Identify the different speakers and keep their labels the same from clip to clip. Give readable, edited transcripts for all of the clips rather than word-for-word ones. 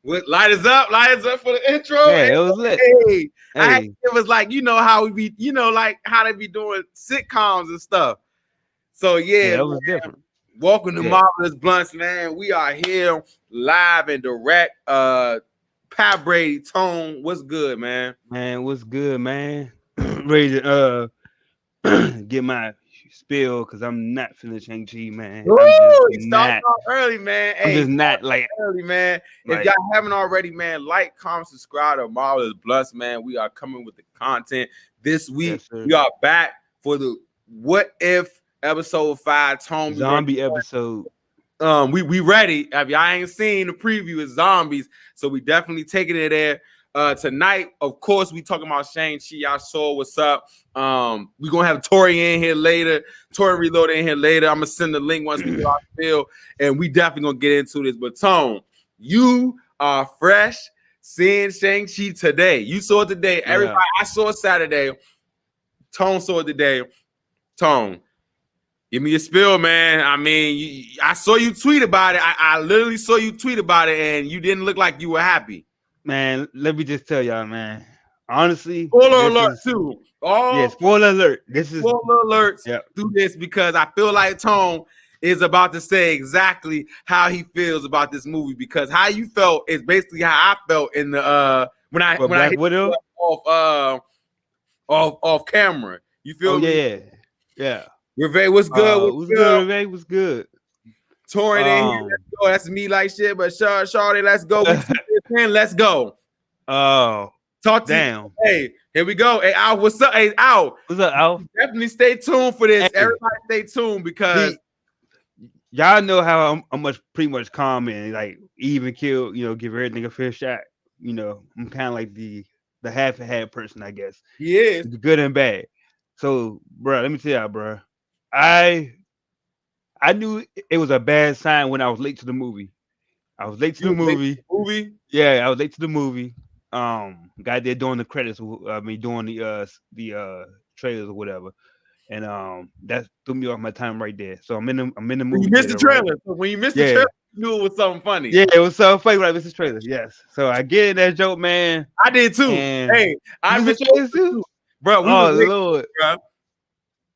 Speaker 1: Light us up for the intro.
Speaker 2: Yeah, it was lit.
Speaker 1: Hey, it was like how we be, like how they be doing sitcoms and stuff. So yeah,
Speaker 2: that was different.
Speaker 1: Welcome to Marvelous Bluntz, man. We are here live and direct. Pat Brady, Tone, what's good, man?
Speaker 2: Man, what's good, man? Ready to get my spill because I'm not finna Shang-Chi, man.
Speaker 1: Ooh,
Speaker 2: I'm just
Speaker 1: not early, man.
Speaker 2: I'm just not like
Speaker 1: early, man. If y'all haven't already, man, like, comment, subscribe to Marvelous Bluntz, man. We are coming with the content this week.
Speaker 2: Yes,
Speaker 1: we are back for the What If episode 5 Tone
Speaker 2: zombie episode.
Speaker 1: We ready. If y'all ain't seen the preview, it's zombies, so we definitely taking it there. Tonight, of course, we talking about Shang-Chi. Y'all saw what's up. We gonna have Tori in here later. Tori Reloaded in here later. I'm gonna send the link once we get our feel, and we definitely gonna get into this. But Tone, you are fresh seeing Shang-Chi today. You saw it today. Everybody, I saw it Saturday. Tone saw it today. Tone, give me a spill, man. I mean, I saw you tweet about it. I literally saw you tweet about it, and you didn't look like you were happy.
Speaker 2: Man, let me just tell y'all, man. Honestly,
Speaker 1: spoiler alert too.
Speaker 2: Spoiler alert. This is
Speaker 1: spoiler alerts through this because I feel like Tone is about to say exactly how he feels about this movie, because how you felt is basically how I felt in the when I hit
Speaker 2: Widow
Speaker 1: off camera. You feel me?
Speaker 2: Yeah.
Speaker 1: Reve, what's good?
Speaker 2: Reve was good.
Speaker 1: Touring in here, let's go. That's me like shit, but Shawty, let's go. Let's go.
Speaker 2: Oh,
Speaker 1: talk to you. Hey, here we go. Hey, Al, what's up? Hey, Al.
Speaker 2: What's up, Al?
Speaker 1: Definitely stay tuned for this. Hey, everybody stay tuned because
Speaker 2: y'all know how I'm pretty much calm and like even kill, give everything a fair shot. I'm kind of like the half and half person, I guess.
Speaker 1: Yeah,
Speaker 2: good and bad. So, bro, let me tell y'all, bro. I knew it was a bad sign when I was late to the movie. I was late to the movie. Yeah, I was late to the movie. Got there doing the credits. Doing the trailers or whatever, and that threw me off my time right there. So I'm in the movie.
Speaker 1: You missed the trailer. Right? So when you missed the trailer, you knew it was something funny.
Speaker 2: Yeah, it was something funny when I missed the trailer. Yes. So I get in that joke, man.
Speaker 1: I did too. Hey, I missed the trailer too, bro.
Speaker 2: Lord, bro.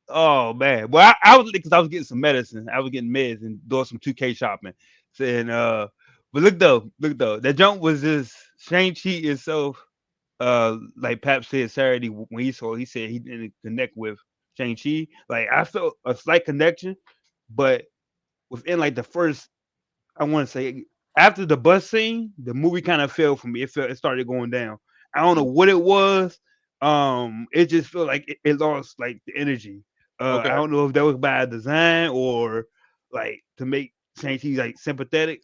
Speaker 2: Oh man, well I was because I was getting some medicine. I was getting meds and doing some 2K shopping. And but look though, that jump was just Shang-Chi itself. Like Pap said Saturday when he saw, he said he didn't connect with Shang-Chi. Like I felt a slight connection, but within like the first, I want to say after the bus scene, the movie kind of fell for me. It started going down. I don't know what it was. It just felt like it lost like the energy. I don't know if that was by design or like to make Shang-Chi like sympathetic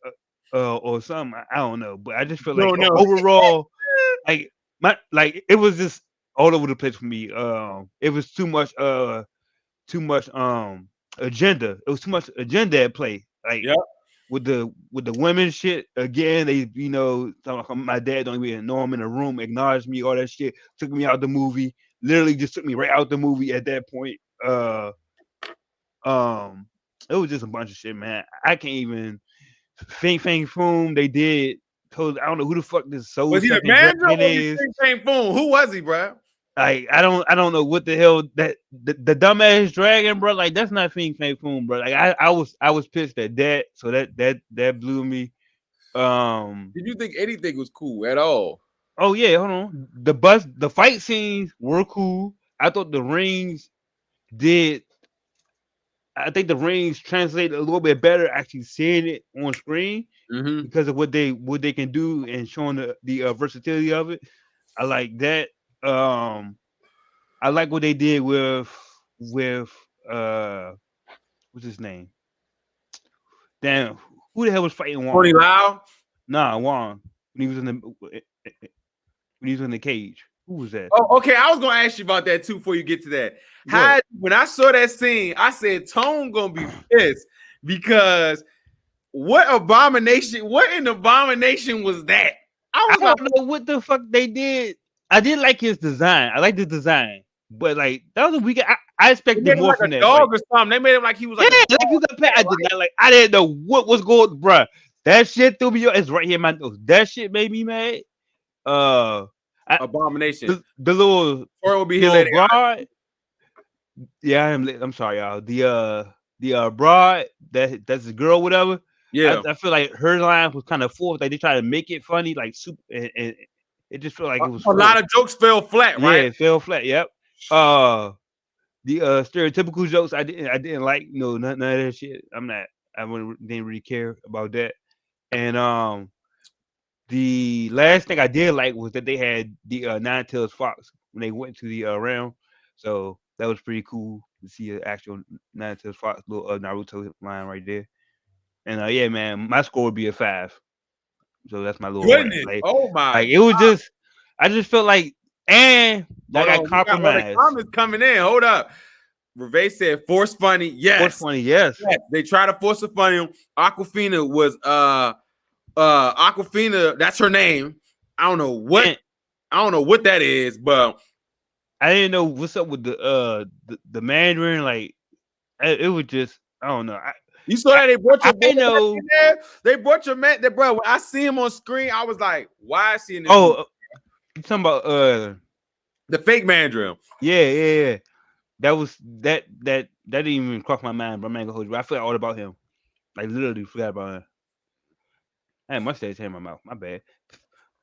Speaker 2: or something. I don't know, but I just feel like overall, like it was just all over the place for me. It was too much agenda. It was too much agenda at play. Like with the women shit again. They my dad don't even know I'm in a room, acknowledge me, all that shit. Took me out the movie. Literally just took me right out the movie at that point. It was just a bunch of shit, man. I can't even Fang Foom. They did. I don't know who the fuck this soul.
Speaker 1: Was he the manager or Fang Foom? Who was he, bro?
Speaker 2: Like I don't know what the hell that the dumbass dragon, bro. Like that's not Fang Foom, bro. Like I was pissed at that. So that blew me.
Speaker 1: Did you think anything was cool at all?
Speaker 2: Oh yeah, hold on. The fight scenes were cool. I thought the rings did. I think the rings translated a little bit better actually seeing it on screen because of what they can do and showing the versatility of it. I like that. I like what they did with what's his name? Damn, who the hell was fighting Wong?
Speaker 1: Tony Lau?
Speaker 2: Nah, Wong. When he was in the cage. Who was that?
Speaker 1: Oh, okay. I was gonna ask you about that too before you get to that. When I saw that scene, I said Tone gonna be pissed because what in abomination was that?
Speaker 2: I don't know what the fuck they did. I did like his design. I like the design, but like that was a week. I expected more from that.
Speaker 1: Dog or something. They made him like he was like
Speaker 2: like he was a pet. I did not like. I didn't know what was going, bruh. That shit threw me. It's right here in my nose. That shit made me mad. Uh,
Speaker 1: Abomination.
Speaker 2: the little
Speaker 1: Tori will be here later.
Speaker 2: broad. Yeah, I'm sorry, y'all. The broad that's the girl, whatever.
Speaker 1: Yeah.
Speaker 2: I feel like her line was kind of forced. Like they try to make it funny, like super, and it just felt like it was
Speaker 1: A lot
Speaker 2: forced.
Speaker 1: of jokes fell flat,
Speaker 2: Yeah,
Speaker 1: right?
Speaker 2: it fell flat. Yep. The stereotypical jokes I didn't like. No, none of that shit. Didn't really care about that. And the last thing I did like was that they had the Nine Tails Fox when they went to the realm. So that was pretty cool to see an actual Nine Tails Fox little Naruto line right there. And yeah, man, my score would be a 5. So that's my little rant.
Speaker 1: Goodness. Oh my.
Speaker 2: Like it was just, I just felt like, and I
Speaker 1: Hold
Speaker 2: got
Speaker 1: on.
Speaker 2: compromised.
Speaker 1: The comments coming in. Hold up. Reve said force funny. Yes.
Speaker 2: Force funny, yes.
Speaker 1: They try to force a funny. Aquafina was Aquafina, that's her name. I don't know what that is, but
Speaker 2: I didn't know what's up with the Mandarin. Like it was just, I don't know.
Speaker 1: You saw that they brought your
Speaker 2: I know.
Speaker 1: in there? They brought your man there, bro. When I see him on screen, I was like, why is he in this?
Speaker 2: Oh, you talking about
Speaker 1: the fake Mandarin?
Speaker 2: Yeah. That was that didn't even cross my mind, but I'm not gonna hold you. I forgot all about him. Like literally forgot about him. I had mustache hair in my mouth. My bad.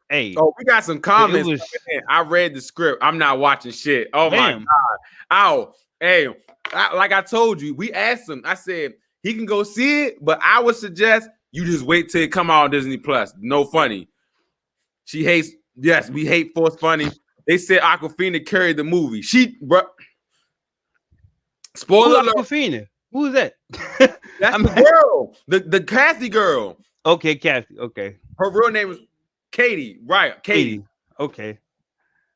Speaker 2: Hey.
Speaker 1: Oh, we got some comments. I read the script. I'm not watching shit. Oh damn. My god. Ow. Hey, like I told you, we asked him. I said he can go see it, but I would suggest you just wait till it come out on Disney Plus. No funny. She hates. Yes, we hate force funny. They said Aquafina carried the movie. Bro. Spoiler alert.
Speaker 2: Aquafina? Who is that?
Speaker 1: That's the girl. The Kathy girl.
Speaker 2: Okay, Kathy. Okay.
Speaker 1: Her real name is Katie. Right. Katie.
Speaker 2: Okay.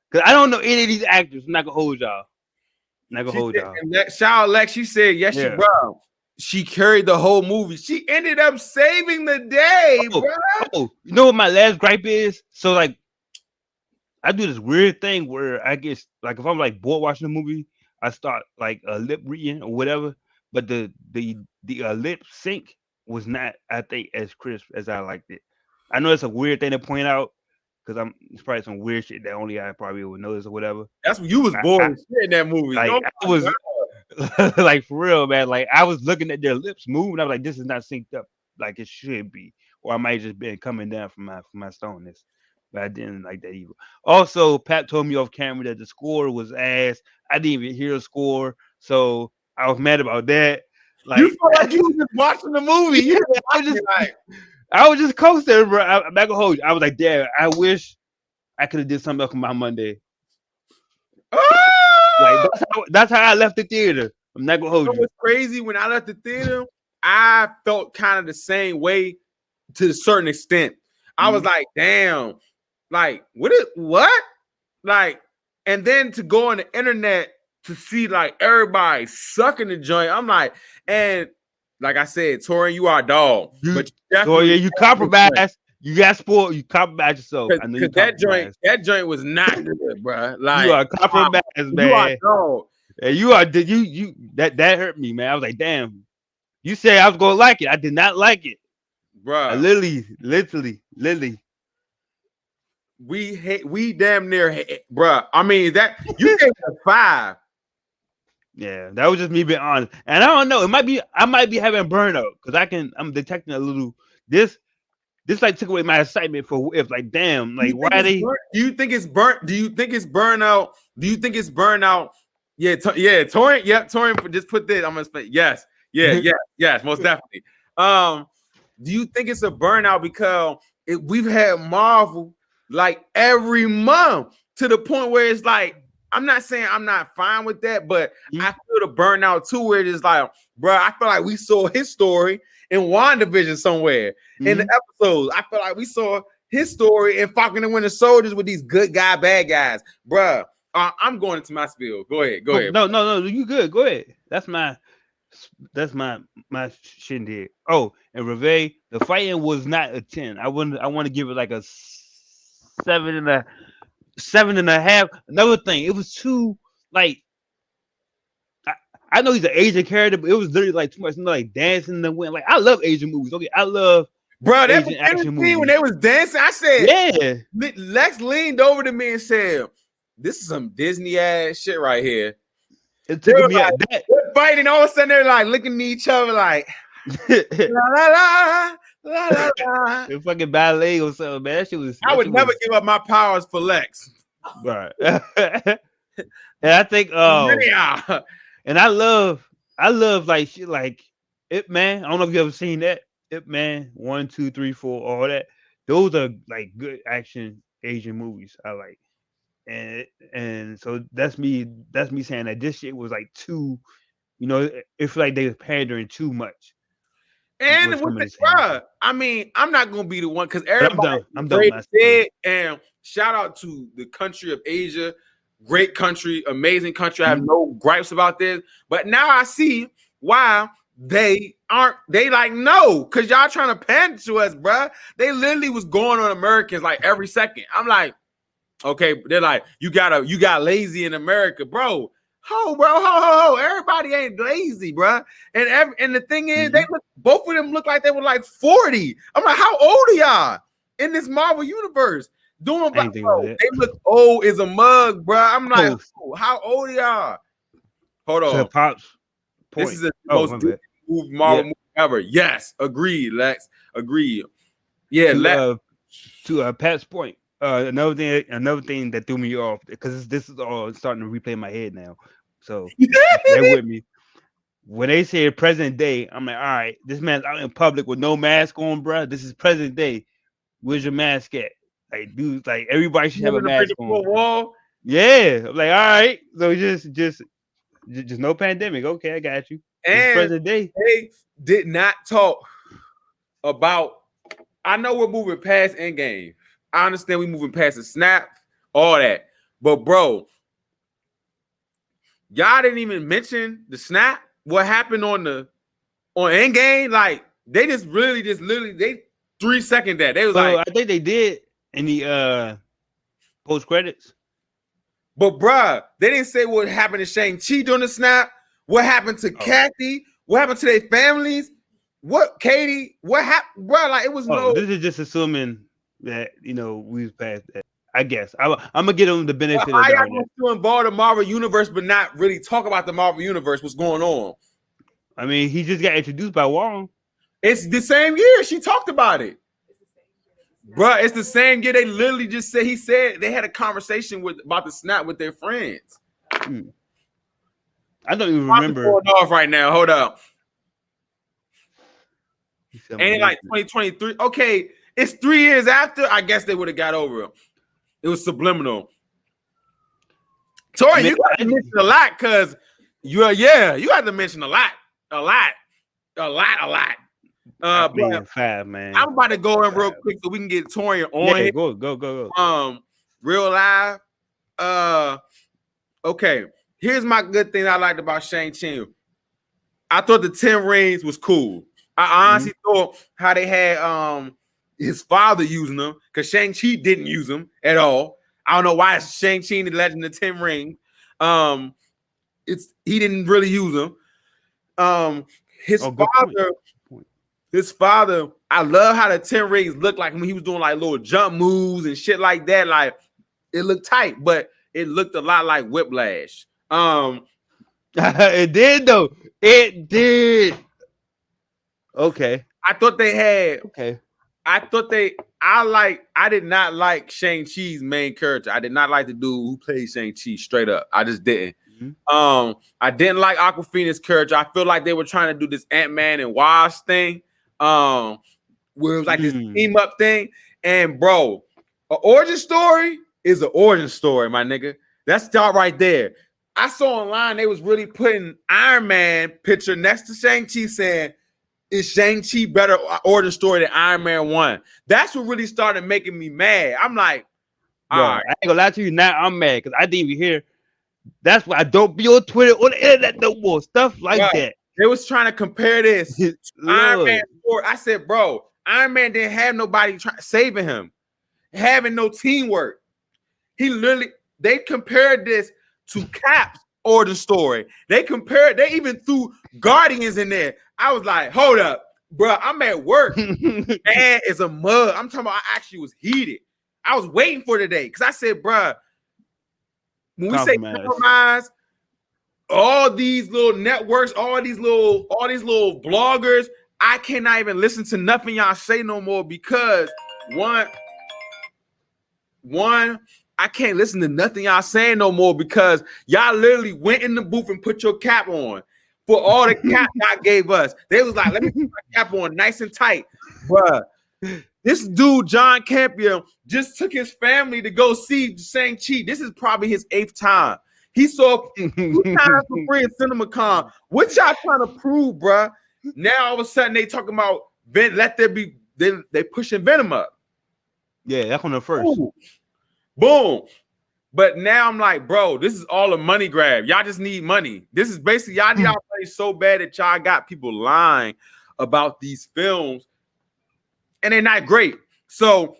Speaker 2: Because I don't know any of these actors. I'm not gonna hold y'all.
Speaker 1: And shout out Lex. She said, yes, she bro. She carried the whole movie. She ended up saving the day, bro.
Speaker 2: Oh, you know what my last gripe is? So like I do this weird thing where I guess like if I'm like bored watching a movie, I start like lip reading or whatever. But the lip sync was not, I think, as crisp as I liked it. I know it's a weird thing to point out because it's probably some weird shit that only I probably would notice or whatever.
Speaker 1: That's when you was bored shit in that movie.
Speaker 2: Like I was like for real, man. Like I was looking at their lips move, and I was like, this is not synced up like it should be, or I might just been coming down from my stoneness. But I didn't like that either. Also, Pat told me off camera that the score was ass. I didn't even hear the score, so I was mad about that. Like
Speaker 1: you felt like you was just watching the movie.
Speaker 2: Yeah, I was just coasting, bro. I'm not gonna hold you. I was like, damn, I wish I could have did something else on my Monday. Like that's how I left the theater. I'm not gonna hold you.
Speaker 1: It was crazy when I left the theater. I felt kind of the same way to a certain extent. I was like, damn, like what? Like, and then to go on the internet to see like everybody sucking the joint. I'm like, and like I said, Tori, you are a dog.
Speaker 2: You compromised. You got spoiled. You compromised yourself. I know you
Speaker 1: that joint was not good, bro. Like
Speaker 2: you are compromised, man.
Speaker 1: You are a dog.
Speaker 2: And you that hurt me, man. I was like, damn. You said I was gonna like it. I did not like it,
Speaker 1: bro.
Speaker 2: Literally.
Speaker 1: We damn near hate, bro. I mean that you gave it a 5.
Speaker 2: Yeah, that was just me being honest. And I don't know. I might be having burnout because I'm detecting a little this like took away my excitement for if like damn like why they.
Speaker 1: Do you think it's burnt? Do you think it's burnout? Do you think it's burnout? Yeah, Torrent. Yep, Torrent. Just put this. I'm gonna say yes. Yes, most definitely. Do you think it's a burnout because we've had Marvel like every month to the point where it's like I'm not saying I'm not fine with that, but I feel the burnout too, where it is like, bro, I feel like we saw his story in WandaVision somewhere in the episodes. I feel like we saw his story in Falcon and Winter Soldiers with these good guy, bad guys, bro. I'm going into my spiel. Go ahead.
Speaker 2: No, you good. Go ahead. That's my shindig. Oh, and Reve, the fighting was not a 10. I want to give it like a 7.5. Another thing, it was too like I know he's an Asian character, but it was literally like too much like dancing in the wind. Like I love Asian movies. Okay, I love
Speaker 1: Bro, that
Speaker 2: Asian
Speaker 1: beginning
Speaker 2: action
Speaker 1: scene
Speaker 2: movie.
Speaker 1: when they was dancing, I said,
Speaker 2: Yeah.
Speaker 1: Lex leaned over to me and said, "This is some Disney ass shit right here."
Speaker 2: It
Speaker 1: They
Speaker 2: took
Speaker 1: were
Speaker 2: me
Speaker 1: like,
Speaker 2: out that.
Speaker 1: they're fighting, all of a sudden they're like looking at each other like la la la la la la.
Speaker 2: The fucking ballet or something, man. That shit was.
Speaker 1: I
Speaker 2: That
Speaker 1: would
Speaker 2: shit
Speaker 1: never
Speaker 2: was.
Speaker 1: give up my powers for Lex.
Speaker 2: Right. And I think.
Speaker 1: Yeah.
Speaker 2: And I love like shit like Ip Man. I don't know if you ever seen that. Ip Man 1, 2, 3, 4, all that. Those are like good action Asian movies. I like. And so that's me saying that this shit was like too, it's like they were pandering too much
Speaker 1: And
Speaker 2: with
Speaker 1: with
Speaker 2: some of
Speaker 1: the
Speaker 2: this Asian shit.
Speaker 1: bruh, I mean, I'm not gonna be the one because
Speaker 2: But I'm
Speaker 1: everybody
Speaker 2: done. I'm done with
Speaker 1: great
Speaker 2: my
Speaker 1: said, and shout out to the country of Asia, great country, amazing country. I have no gripes about this, but now I see why they aren't. They like no, because y'all trying to pander to us, bruh. They literally was going on Americans like every second. I'm like, okay, they're like, you got lazy in America, bro. Ho. Everybody ain't lazy, bro. And the thing is, both of them look like they were like 40. I'm like, how old are y'all in this Marvel universe? Doing, bro, they look old as a mug, bro. I'm like, how old are y'all? Hold on.
Speaker 2: Pops
Speaker 1: point. This is the most Marvel movie ever. Yes, agreed, Lex. Agreed. Yeah,
Speaker 2: to Pat's point. Another thing that threw me off because this is all starting to replay in my head now. So bear with me. When they say present day, I'm like, all right, this man's out in public with no mask on, bro. This is present day. Where's your mask at? Like, dude, like everybody should have a mask on.
Speaker 1: Wall?
Speaker 2: Yeah, I'm like, all right. So just no pandemic. Okay, I got you.
Speaker 1: And
Speaker 2: it's present day.
Speaker 1: They did not talk about. I know we're moving past Endgame. I understand we're moving past the snap, all that. But bro, y'all didn't even mention the snap. What happened on Endgame? Like they just literally they 3 second that. They was like,
Speaker 2: I think they did in the post credits.
Speaker 1: But bruh, they didn't say what happened to Shang-Chi during the snap. What happened to Kathy? What happened to their families? What Katie? What happened, bro? Like it was no.
Speaker 2: This is just assuming that we've passed that. I guess I'm gonna give them the benefit of the doubt.
Speaker 1: I still involved in the Marvel universe, but not really talk about the Marvel universe. What's going on?
Speaker 2: I mean, he just got introduced by Wong.
Speaker 1: It's the same year she talked about it, bro. It's the same year. They literally just said he said they had a conversation about the snap with their friends.
Speaker 2: I don't even remember.
Speaker 1: Going off right now. Hold up. Ain't it like 2023? Okay, it's 3 years after. I guess they would have got over it. It was subliminal. Tori, you got to mention a lot because you got to mention a lot.
Speaker 2: Five, man.
Speaker 1: I'm about to go in real quick so we can get Tori on.
Speaker 2: Yeah,
Speaker 1: here.
Speaker 2: Go.
Speaker 1: Real live. Okay. Here's my good thing I liked about Shang-Chi. I thought the 10 rings was cool. I honestly thought how they had his father using them because Shang-Chi didn't use them at all. I don't know why it's Shang-Chi the Legend of 10 Rings. He didn't really use them. His father, I love how the 10 rings looked like when he was doing like little jump moves and shit like that. Like it looked tight, but it looked a lot like Whiplash.
Speaker 2: It did though. It did. Okay.
Speaker 1: I thought they had.
Speaker 2: Okay.
Speaker 1: I did not like Shang-Chi's main character. I did not like the dude who played Shang-Chi straight up. I just didn't. I didn't like Awkwafina's character. I feel like they were trying to do this Ant-Man and Wasp thing. Where it was like this team up thing. And bro, an origin story is an origin story, my nigga. That's start right there. I saw online they was really putting Iron Man picture next to Shang-Chi saying, is Shang-Chi better origin story than Iron Man 1? That's what really started making me mad. I'm like, all right.
Speaker 2: I ain't gonna lie to you, now I'm mad because I didn't even hear. That's why I don't be on Twitter or the internet no more. Stuff like that.
Speaker 1: They was trying to compare this to Iron Man 4. I said, bro, Iron Man didn't have nobody saving him, having no teamwork. They compared this to Cap's origin story. They even threw Guardians in there. I was like, hold up. bro, I'm at work. Dad is a mug. I'm talking about I actually was heated. I was waiting for today because I said, bro, when we say compromise, all these little networks, all these little bloggers, I cannot even listen to nothing y'all say no more because one, I can't listen to nothing y'all saying no more because y'all literally went in the booth and put your cap on for all the cap y'all gave us. They was like, let me put my cap on nice and tight. Bruh, this dude, John Campion, just took his family to go see Shang-Chi. This is probably his 8th time. He saw 2 times for free at CinemaCon. What y'all trying to prove, bruh? Now all of a sudden they talking about let there be, they pushing Venom up.
Speaker 2: Yeah, that's on the first.
Speaker 1: Ooh. Boom. But now I'm like, bro, this is all a money grab. Y'all just need money. This is basically y'all need our money so bad that y'all got people lying about these films, and they're not great. So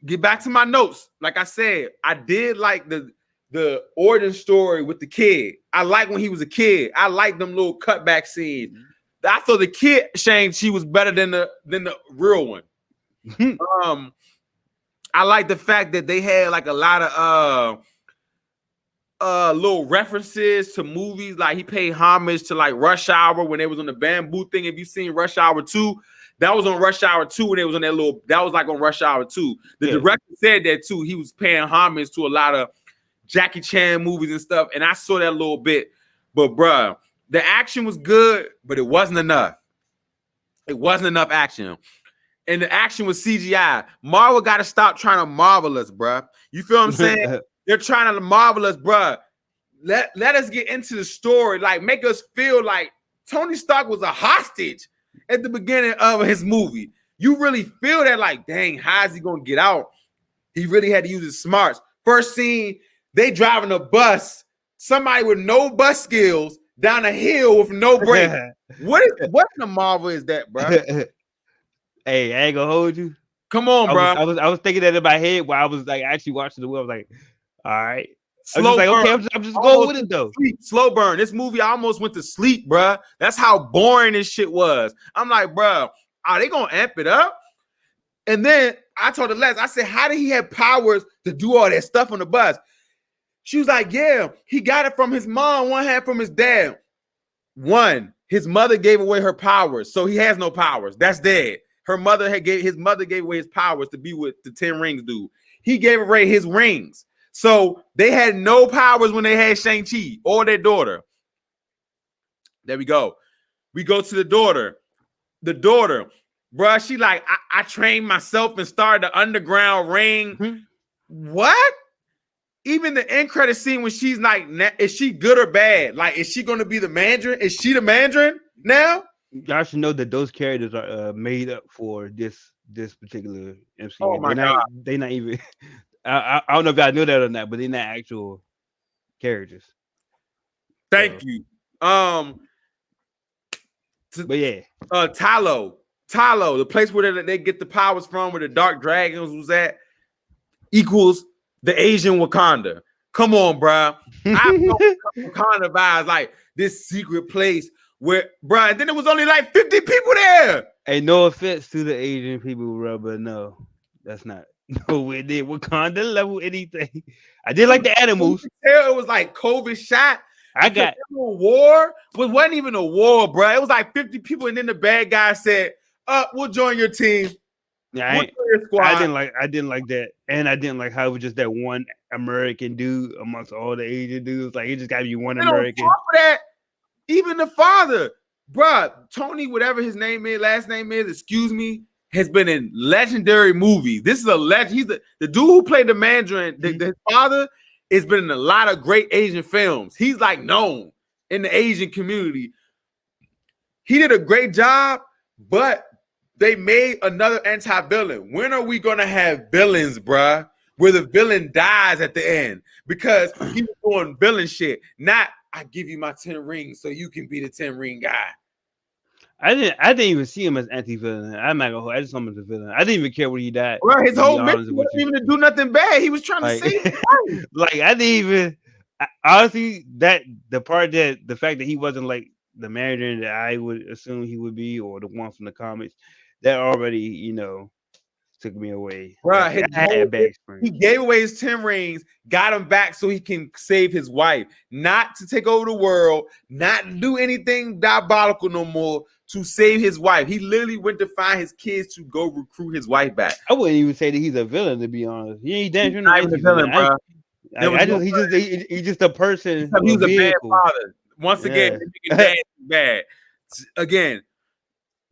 Speaker 1: get back to my notes. Like I said, I did like the origin story with the kid. I like when he was a kid. I like them little cutback scenes. I thought the kid Shang-Chi was better than the real one. I like the fact that they had like a lot of little references to movies. Like he paid homage to like Rush Hour when they was on the bamboo thing. If you seen Rush Hour 2, that was on Rush Hour 2 when they was on that little, that was like on Rush Hour 2. The director said that too. He was paying homage to a lot of Jackie Chan movies and stuff. And I saw that a little bit. But bruh, the action was good, but it wasn't enough. It wasn't enough action. And the action was CGI. Marvel got to stop trying to marvel us, bruh. You feel what I'm saying? They're trying to marvel us, bruh. Let us get into the story. Like, make us feel like Tony Stark was a hostage at the beginning of his movie. You really feel that, like, dang, how is he going to get out? He really had to use his smarts. First scene, they driving a bus. Somebody with no bus skills down a hill with no brake. What in the Marvel is that, bruh?
Speaker 2: Hey, I ain't gonna hold you.
Speaker 1: Come on, bro.
Speaker 2: I was thinking that in my head while I was like actually watching the movie. I was like, all right.
Speaker 1: Slow burn.
Speaker 2: Okay, I'm just going with it though.
Speaker 1: Slow burn. This movie, I almost went to sleep, bro. That's how boring this shit was. I'm like, bro, are they gonna amp it up? And then I told her Les, I said, how did he have powers to do all that stuff on the bus? She was like, yeah, he got it from his mom, one hand from his dad. One, his mother gave away her powers, so he has no powers. That's dead. His mother gave away his powers to be with the 10 rings dude. He gave away his rings. So they had no powers when they had Shang-Chi or their daughter. There we go. We go to the daughter. The daughter, bruh, she like, I trained myself and started the underground ring. What? Even the end credit scene when she's like, is she good or bad? Like, is she going to be the Mandarin? Is she the Mandarin now?
Speaker 2: Y'all should know that those characters are made up for this particular MCU.
Speaker 1: Oh my God.
Speaker 2: They not even. I don't know if y'all knew that or not, but they're not actual characters.
Speaker 1: Thank you.
Speaker 2: But yeah,
Speaker 1: Talo, the place where they get the powers from, where the Dark Dragons was at, equals the Asian Wakanda. Come on, bro. I know Wakanda vibes, like this secret place where, bro. And then it was only like 50 people there.
Speaker 2: Hey, no offense to the Asian people, bro, but no, that's not. No, it did Wakanda level anything. I did like the animals.
Speaker 1: It was like COVID shot.
Speaker 2: I got
Speaker 1: a war. It wasn't even a war, bro. It was like 50 people, and then the bad guy said, we'll join your team.
Speaker 2: Yeah, I didn't like that. And I didn't like how it was just that one American dude amongst all the Asian dudes. Like, he just gotta be one American.
Speaker 1: On top of that, even the father, bruh, Tony, whatever his name is, last name is, excuse me, has been in legendary movies. This is a legend. He's the dude who played the Mandarin. His father has been in a lot of great Asian films. He's like known in the Asian community. He did a great job, but they made another anti-villain. When are we gonna have villains, bruh? Where the villain dies at the end because he was doing villain shit. Not, I give you my 10 rings so you can be the 10 ring guy.
Speaker 2: I didn't even see him as anti-villain. I'm not gonna hold. I just saw him as a villain. I didn't even care when he died.
Speaker 1: Bro, his whole mission wasn't even to do nothing bad. He was trying to save
Speaker 2: like, I didn't even honestly, that the part that the fact that he wasn't like the Mandarin that I would assume he would be, or the one from the comics, that already, took me away.
Speaker 1: Bruh,
Speaker 2: Like
Speaker 1: his
Speaker 2: I had a
Speaker 1: whole
Speaker 2: bad
Speaker 1: thing, he
Speaker 2: experience.
Speaker 1: gave away his 10 rings, got him back so he can save his wife, not to take over the world, not do anything diabolical no more, to save his wife. He literally went to find his kids to go recruit his wife back.
Speaker 2: I wouldn't even say that he's a villain, to be honest. He ain't damn
Speaker 1: He's
Speaker 2: sure no
Speaker 1: not even a
Speaker 2: anti-villain.
Speaker 1: villain, bruh. There was
Speaker 2: I
Speaker 1: no
Speaker 2: just he's just a person,
Speaker 1: he
Speaker 2: a
Speaker 1: was a bad
Speaker 2: vehicle.
Speaker 1: father. Once again,
Speaker 2: Yeah.
Speaker 1: making dad bad. Again,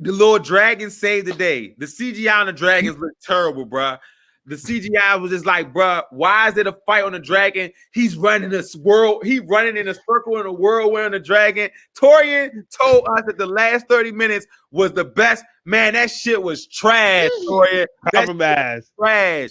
Speaker 1: the little dragon saved the day. The CGI on the dragons look terrible, bruh. The CGI was just like, bruh, why is it a fight on the dragon? He's running this world. He running in a circle in a whirlwind on the dragon. Torian told us that the last 30 minutes was the best. Man, that shit was trash, Torian. That shit was
Speaker 2: Compromise.
Speaker 1: trash.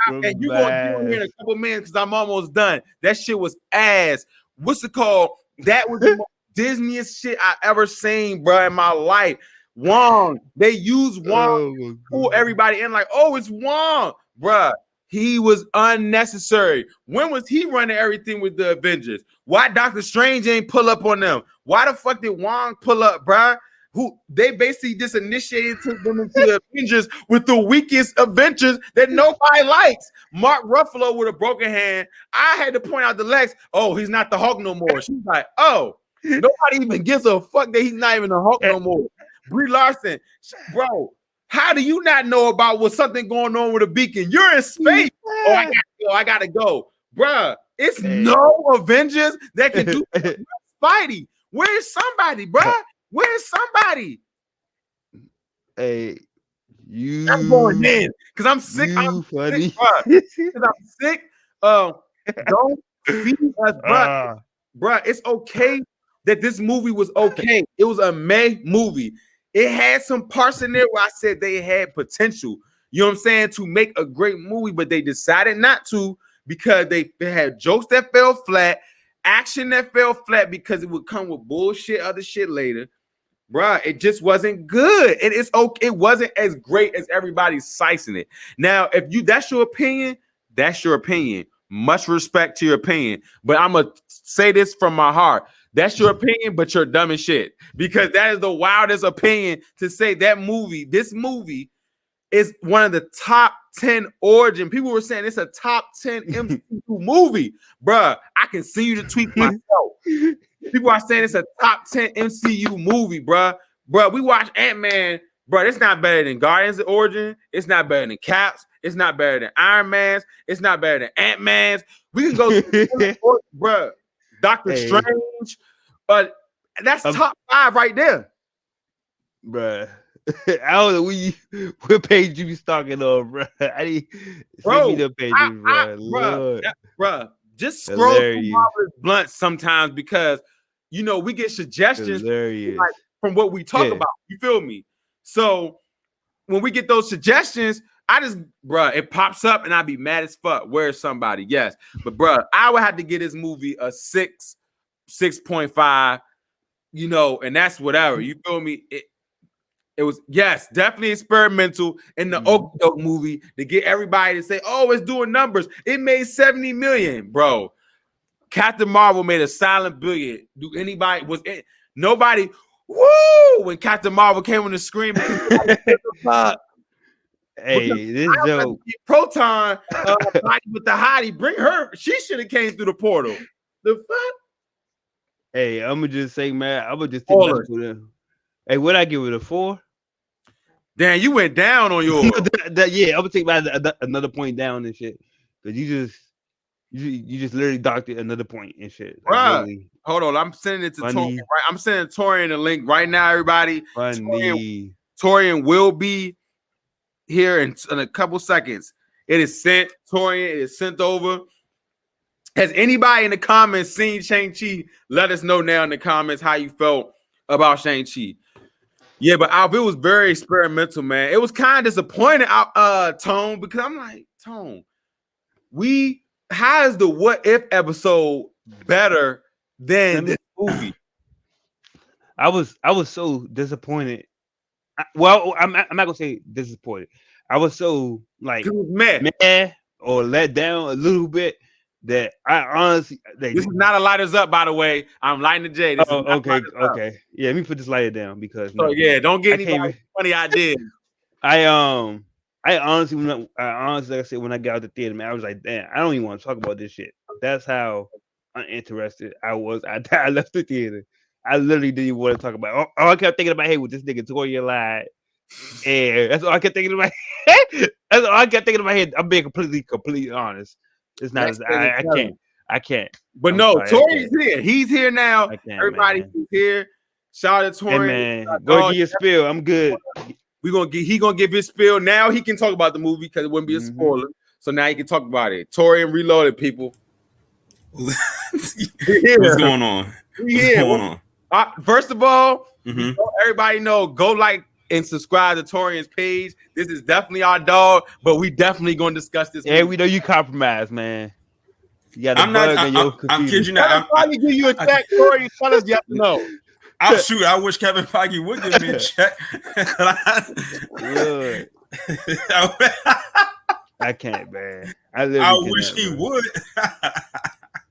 Speaker 1: And you're gonna get on here in
Speaker 2: Compromise.
Speaker 1: a couple minutes because I'm almost done. That shit was ass. What's it called? That was the most Disneyest shit I ever seen, bro, in my life. Wong. They used Wong to pull everybody in like, oh, it's Wong, bruh. He was unnecessary. When was he running everything with the Avengers? Why Doctor Strange ain't pull up on them? Why the fuck did Wong pull up, bruh? Who they basically just initiated them into the Avengers with the weakest Avengers that nobody likes. Mark Ruffalo with a broken hand. I had to point out to Lex, oh, he's not the Hulk no more. She's like, oh, nobody even gives a fuck that he's not even the Hulk no more. Brie Larson, bro, how do you not know about what's something going on with a beacon? You're in space. Oh, I gotta go. Bruh, it's no Avengers that can do Spidey. Where's somebody, bruh? Where's somebody?
Speaker 2: Hey,
Speaker 1: I'm going in because I'm sick. I'm
Speaker 2: funny.
Speaker 1: sick, bruh. Because I'm sick. Don't feed us, bruh. Bruh, it's okay that this movie was okay. It was a May movie. It had some parts in there where I said they had potential. You know what I'm saying? To make a great movie, but they decided not to because they had jokes that fell flat, action that fell flat because it would come with bullshit, other shit later. Bruh, it just wasn't good. And it's okay. It wasn't as great as everybody's slicing it. Now, if that's your opinion, that's your opinion. Much respect to your opinion. But I'm gonna say this from my heart. That's your opinion, but you're dumb as shit. Because that is the wildest opinion to say this movie is one of the top 10 origin. People were saying it's a top 10 MCU movie. Bruh, I can see you to tweet myself. People are saying it's a top 10 MCU movie, bruh. Bruh, we watch Ant-Man. Bruh, it's not better than Guardians of the Origin. It's not better than Caps. It's not better than Iron Man's. It's not better than Ant-Man's. We can go bruh. Doctor Strange. But that's top 5 right there.
Speaker 2: Bruh. I don't know what page you be stalking on, bruh. I need send me the pages,
Speaker 1: bruh. Just scroll through Bluntz sometimes because we get suggestions from what we talk about. You feel me? So when we get those suggestions, it pops up and I'd be mad as fuck. Where's somebody? Yes. But I would have to give this movie a 6, 6.5, and that's whatever. You feel me? It was, yes, definitely experimental in the Okey-doke movie to get everybody to say, oh, it's doing numbers. It made 70 million, bro. Captain Marvel made a silent billion. Nobody, woo, when Captain Marvel came on the screen because
Speaker 2: this joke.
Speaker 1: Proton with the hottie, bring her. She should have came through the portal. The fuck?
Speaker 2: Hey, I'm gonna just say, man, I'm gonna just take that with him. Hey, what I give it a 4?
Speaker 1: Damn, you went down on yours.
Speaker 2: Yeah, I'm gonna take another point down and shit. Cause you just literally docked it another point and shit.
Speaker 1: Like, really hold on, I'm sending it to Torian. Right? I'm sending Torian a link right now, everybody. Torian will be here in a couple seconds. It is sent. Torian, it is sent over. Has anybody in the comments seen Shang-Chi? Let us know now in the comments how you felt about Shang-Chi. Yeah, but it was very experimental, man. It was kind of disappointing, Tone, because I'm like, Tone, how is the What If episode better than this movie?
Speaker 2: I was so disappointed. Well, I'm not gonna say disappointed. I was so like meh or let down a little bit that I honestly
Speaker 1: This is not a lighters up, by the way. I'm lighting the J. This is not
Speaker 2: okay,
Speaker 1: lighters up.
Speaker 2: okay. Yeah, let me put this lighter down because
Speaker 1: So yeah, don't get
Speaker 2: I can't
Speaker 1: anybody funny ideas.
Speaker 2: I honestly, like I said, when I got out the theater, man, I was like, damn, I don't even want to talk about this shit. That's how uninterested I was. I left the theater. I literally didn't even want to talk about it. All I kept thinking about, hey, with this nigga Toya lied. And that's all I kept thinking about. That's all I kept thinking in my head. I'm being completely honest. It's not. I can't.
Speaker 1: But no, Tori's here. He's here now. Everybody
Speaker 2: man.
Speaker 1: who's here. Shout out to Tori.
Speaker 2: Hey, man, go get your spill. I'm good.
Speaker 1: He gonna give his spill. Now he can talk about the movie because it wouldn't be a spoiler. So now he can talk about it. Tori and Reloaded, people.
Speaker 3: What's going on?
Speaker 1: What's going on? First of all, everybody know, go like and subscribe to Torian's page. This is definitely our dog, but we definitely gonna discuss this.
Speaker 2: Yeah, we know you compromised, man. You got
Speaker 3: I'm kidding you not.
Speaker 1: I'm trying to give you a check, Tori. Tell us yes or no.
Speaker 3: Shoot, I wish Kevin Feige would give me a check.
Speaker 2: I can't, man.
Speaker 3: I wish he would.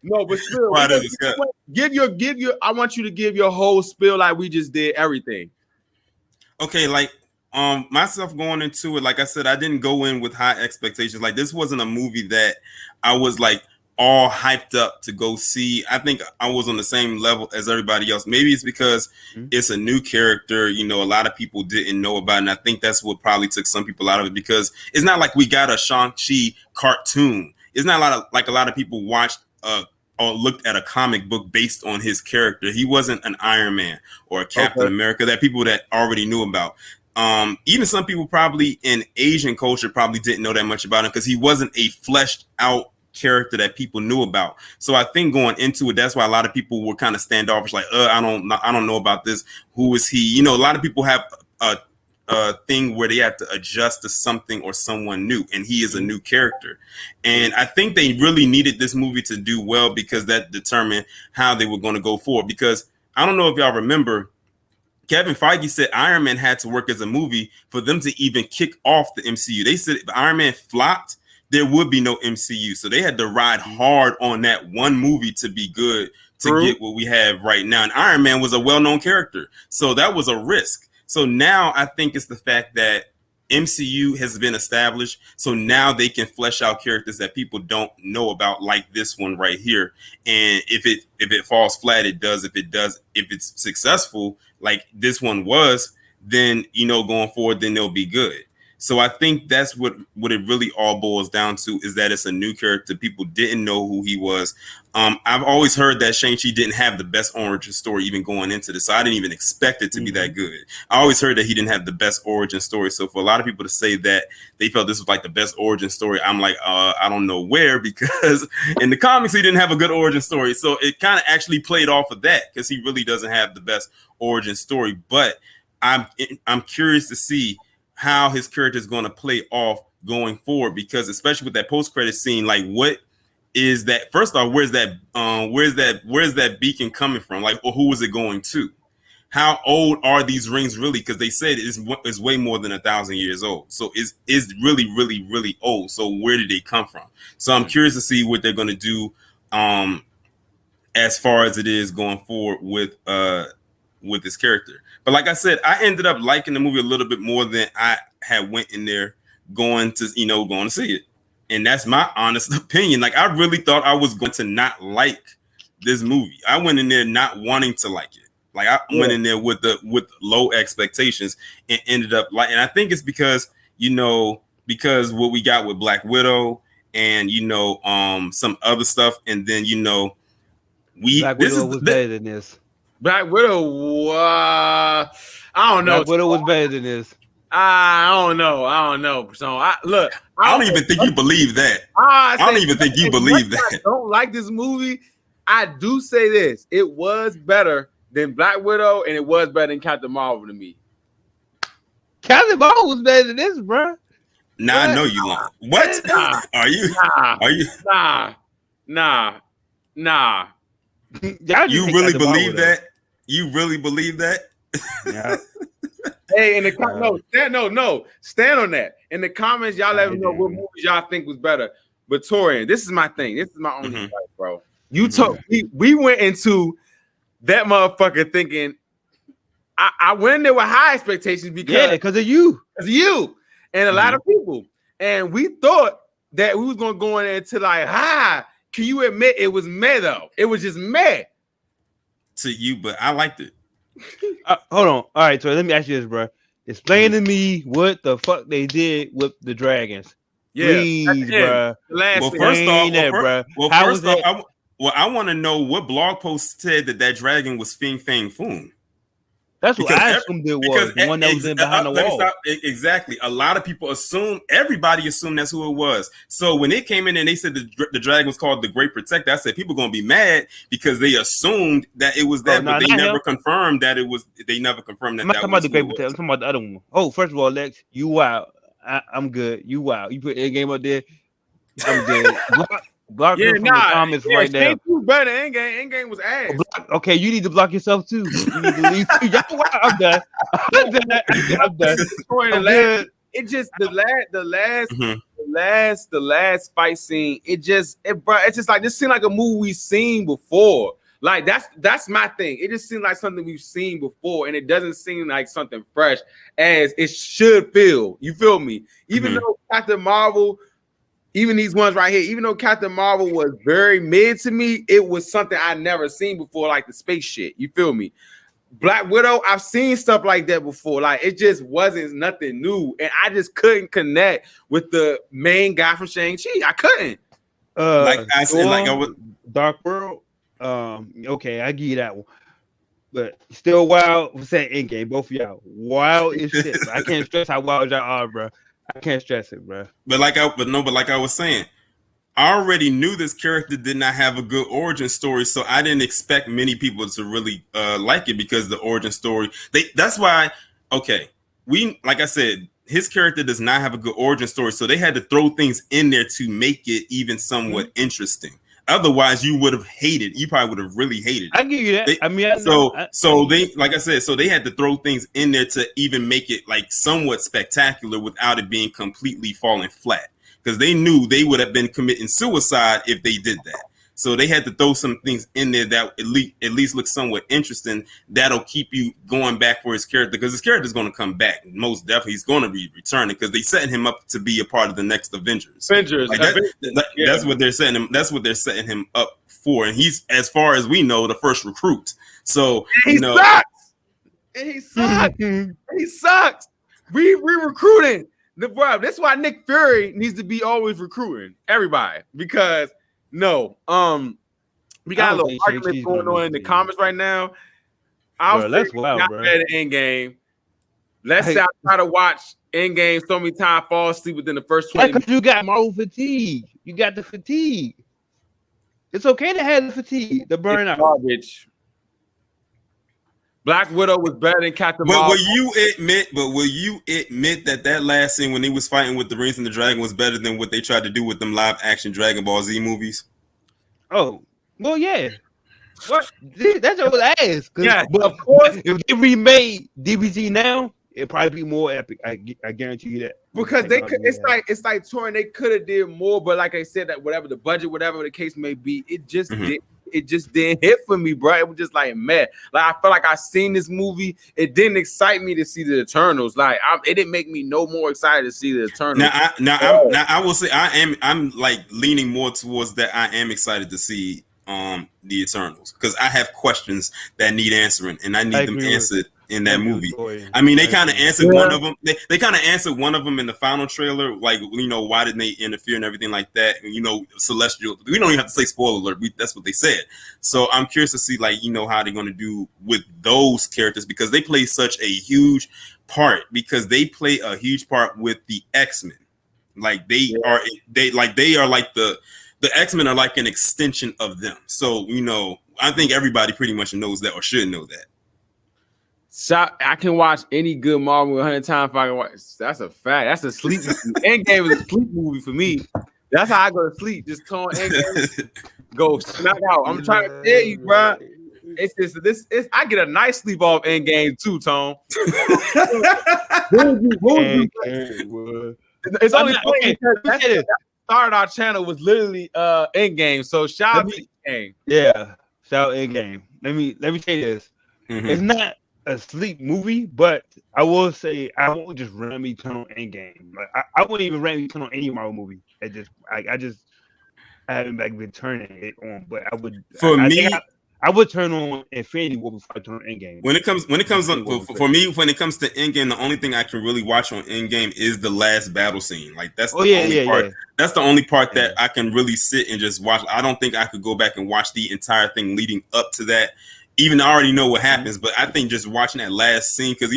Speaker 1: No, but still, give your. I want you to give your whole spill like we just did everything.
Speaker 3: Okay, like myself going into it, like I said, I didn't go in with high expectations. Like this wasn't a movie that I was like all hyped up to go see. I think I was on the same level as everybody else. Maybe it's because it's a new character, you know, a lot of people didn't know about it. And I think that's what probably took some people out of it, because it's not like we got a Shang-Chi cartoon. It's not a lot of people watched or looked at a comic book based on his character. He wasn't an Iron Man or a Captain America that people that already knew about. Even some people probably in Asian culture probably didn't know that much about him because he wasn't a fleshed out character that people knew about. So I think going into it, that's why a lot of people were kind of standoffish, like, I don't know about this. Who is he? You know, a lot of people have a thing where they have to adjust to something or someone new, and he is a new character. And I think they really needed this movie to do well because that determined how they were going to go forward. Because I don't know if y'all remember, Kevin Feige said Iron Man had to work as a movie for them to even kick off the MCU. They said if Iron Man flopped, there would be no MCU. So they had to ride hard on that one movie to be good to get what we have right now. And Iron Man was a well-known character. So that was a risk. So now I think it's the fact that MCU has been established. So now they can flesh out characters that people don't know about, like this one right here. And if it falls flat, it does. If it's successful, like this one was, then, you know, going forward, then they'll be good. So I think that's what it really all boils down to, is that it's a new character. People didn't know who he was. I've always heard that Shang-Chi didn't have the best origin story even going into this. So I didn't even expect it to be that good. I always heard that he didn't have the best origin story. So for a lot of people to say that they felt this was like the best origin story, I'm like, I don't know where, because in the comics, he didn't have a good origin story. So it kind of actually played off of that because he really doesn't have the best origin story. But I'm curious to see how his character is going to play off going forward, because especially with that post-credit scene, like what is that? First off, where's that beacon coming from? Like, or who is it going to? How old are these rings really? Because they said it's way more than 1,000 years old. So it's really, really, really old. So where did they come from? So I'm curious to see what they're going to do as far as it is going forward with this character. But like I said, I ended up liking the movie a little bit more than I had went in there going to see it. And that's my honest opinion. Like, I really thought I was going to not like this movie. I went in there not wanting to like it. Like, I went in there with low expectations and ended up like, and I think it's because what we got with Black Widow and, some other stuff. And then,
Speaker 2: Black Widow was better than this.
Speaker 1: Black Widow, I don't know.
Speaker 2: Black Widow was better than this.
Speaker 1: I don't know. So I
Speaker 3: don't even think you believe that. I don't even think you believe that.
Speaker 1: I don't like this movie. I do say this: it was better than Black Widow, and it was better than Captain Marvel to me.
Speaker 2: Captain Marvel was better than this, bro.
Speaker 3: Nah, I know you lying. What? Are you?
Speaker 1: Nah.
Speaker 3: You really believe that? You really believe that?
Speaker 2: Yeah.
Speaker 1: Hey, in the stand on that. In the comments, y'all let me know what movies y'all think was better. But Torian, this is my thing. This is my only advice, bro. You
Speaker 3: Mm-hmm.
Speaker 1: told we went into that motherfucker thinking I went in there with high expectations because
Speaker 2: of you.
Speaker 1: And a lot of people. And we thought that we was gonna go in there to like, can you admit it was meh though? It was just meh.
Speaker 3: To you, but I liked it.
Speaker 2: Hold on. All right, so let me ask you this, bro. Explain to me what the fuck they did with the dragons.
Speaker 1: Yeah,
Speaker 2: please, bro.
Speaker 3: Well, first off, I want to know what blog post said that dragon was Fin Fang Foom.
Speaker 2: That's what I assumed it was. The one that was in behind the wall.
Speaker 3: Exactly. A lot of people everybody assumed that's who it was. So when it came in and they said the dragon was called the Great Protector, I said people gonna be mad because they assumed that it was that, but they never confirmed that it was. They never confirmed that.
Speaker 2: I'm not talking about the Great Protector. I'm talking about the other one. Oh, first of all, Lex, you wild. I'm good. You wild. You put Endgame up there. I'm good. Block from the comments right now.
Speaker 1: Better Endgame was ass.
Speaker 2: Okay, you need to block yourself too. You need to leave too. I'm done. I'm done.
Speaker 1: It just the last fight scene. It's just like this seemed like a movie we've seen before. Like that's my thing. It just seemed like something we've seen before, and it doesn't seem like something fresh as it should feel. You feel me? Even though Captain Marvel. Even these ones right here, even though Captain Marvel was very mid to me, it was something I never seen before, like the space shit. You feel me? Black Widow, I've seen stuff like that before. Like it just wasn't nothing new, and I just couldn't connect with the main guy from Shang-Chi. I couldn't.
Speaker 3: Like I said, like I was
Speaker 2: Dark World. Okay, I give you that one. But still wild. What's that Endgame? Both of y'all wild as shit. I can't stress how wild y'all are, bro. I can't stress it, bro.
Speaker 3: But like I was saying, I already knew this character did not have a good origin story, so I didn't expect many people to really like it because the origin story. That's why. Okay, like I said, his character does not have a good origin story, so they had to throw things in there to make it even somewhat interesting. Otherwise, you would have hated. You probably would have really hated it.
Speaker 2: I give you that.
Speaker 3: So they, like I said, so they had to throw things in there to even make it like somewhat spectacular without it being completely falling flat. Because they knew they would have been committing suicide if they did that. So they had to throw some things in there that at least look somewhat interesting. That'll keep you going back for his character, because his character is going to come back. Most definitely, he's going to be returning because they setting him up to be a part of the next Avengers.
Speaker 1: Like
Speaker 3: that's what they're setting him. That's what they're setting him up for. And he's, as far as we know, the first recruit. So
Speaker 1: sucks. And he sucks. He sucks. We recruiting the bro. That's why Nick Fury needs to be always recruiting everybody, because. No, we got a little argument going on in the comments right now.
Speaker 2: That's wild, bro.
Speaker 1: Endgame. Let's say I try to watch Endgame so many times, fall asleep within the first 20 minutes.
Speaker 2: Because you got Marvel fatigue. You got the fatigue. It's okay to have the fatigue, the burnout.
Speaker 1: Garbage. Black Widow was better than Captain Marvel.
Speaker 3: Will you admit that last scene when he was fighting with the Rings and the Dragon was better than what they tried to do with them live action Dragon Ball Z movies?
Speaker 2: Oh, well, yeah. What? That's what I was asked.
Speaker 1: Yeah,
Speaker 2: but of course, if they remade DBZ now, it'd probably be more epic. I guarantee you that.
Speaker 1: Because they could, it's like touring. They could have did more, but like I said, that whatever the budget, whatever the case may be, it just didn't hit for me, bro. It was just like, man, like I felt like I seen this movie. It didn't excite me to see the Eternals. Like it didn't make me no more excited to see the Eternals.
Speaker 3: I will say I'm like leaning more towards that. I am excited to see the Eternals because I have questions that need answering, and I need them answered in that movie. I mean, they kind of answered one of them. They kind of answered one of them in the final trailer, like, why didn't they interfere and everything like that? And, Celestial. We don't even have to say spoiler alert. That's what they said. So I'm curious to see, how they're going to do with those characters, because they play such a huge part. Because they play a huge part with the X-Men. The X-Men are like an extension of them. So I think everybody pretty much knows that or should know that.
Speaker 1: I can watch any good Marvel 100 times if I can watch. That's a fact. That's a sleep movie. Endgame is a sleep movie for me. That's how I go to sleep. Just turn Endgame, go smack out. I'm trying to tell you, bro. It's just I get a nice sleep off Endgame too, Tone. It's only started our channel was literally Endgame. So shout out to Endgame.
Speaker 2: Yeah, shout out Endgame. Let me say this. It's not a sleep movie, but I will say I won't just randomly turn on Endgame. Like I wouldn't even randomly turn on any Marvel movie. I haven't like been turning it on, but I would. I would turn on Infinity War before I turn on Endgame.
Speaker 3: When it comes on, for me, when it comes to Endgame, the only thing I can really watch on Endgame is the last battle scene. Like that's the only part. Yeah. That's the only part that I can really sit and just watch. I don't think I could go back and watch the entire thing leading up to that. Even I already know what happens, but I think just watching that last scene, because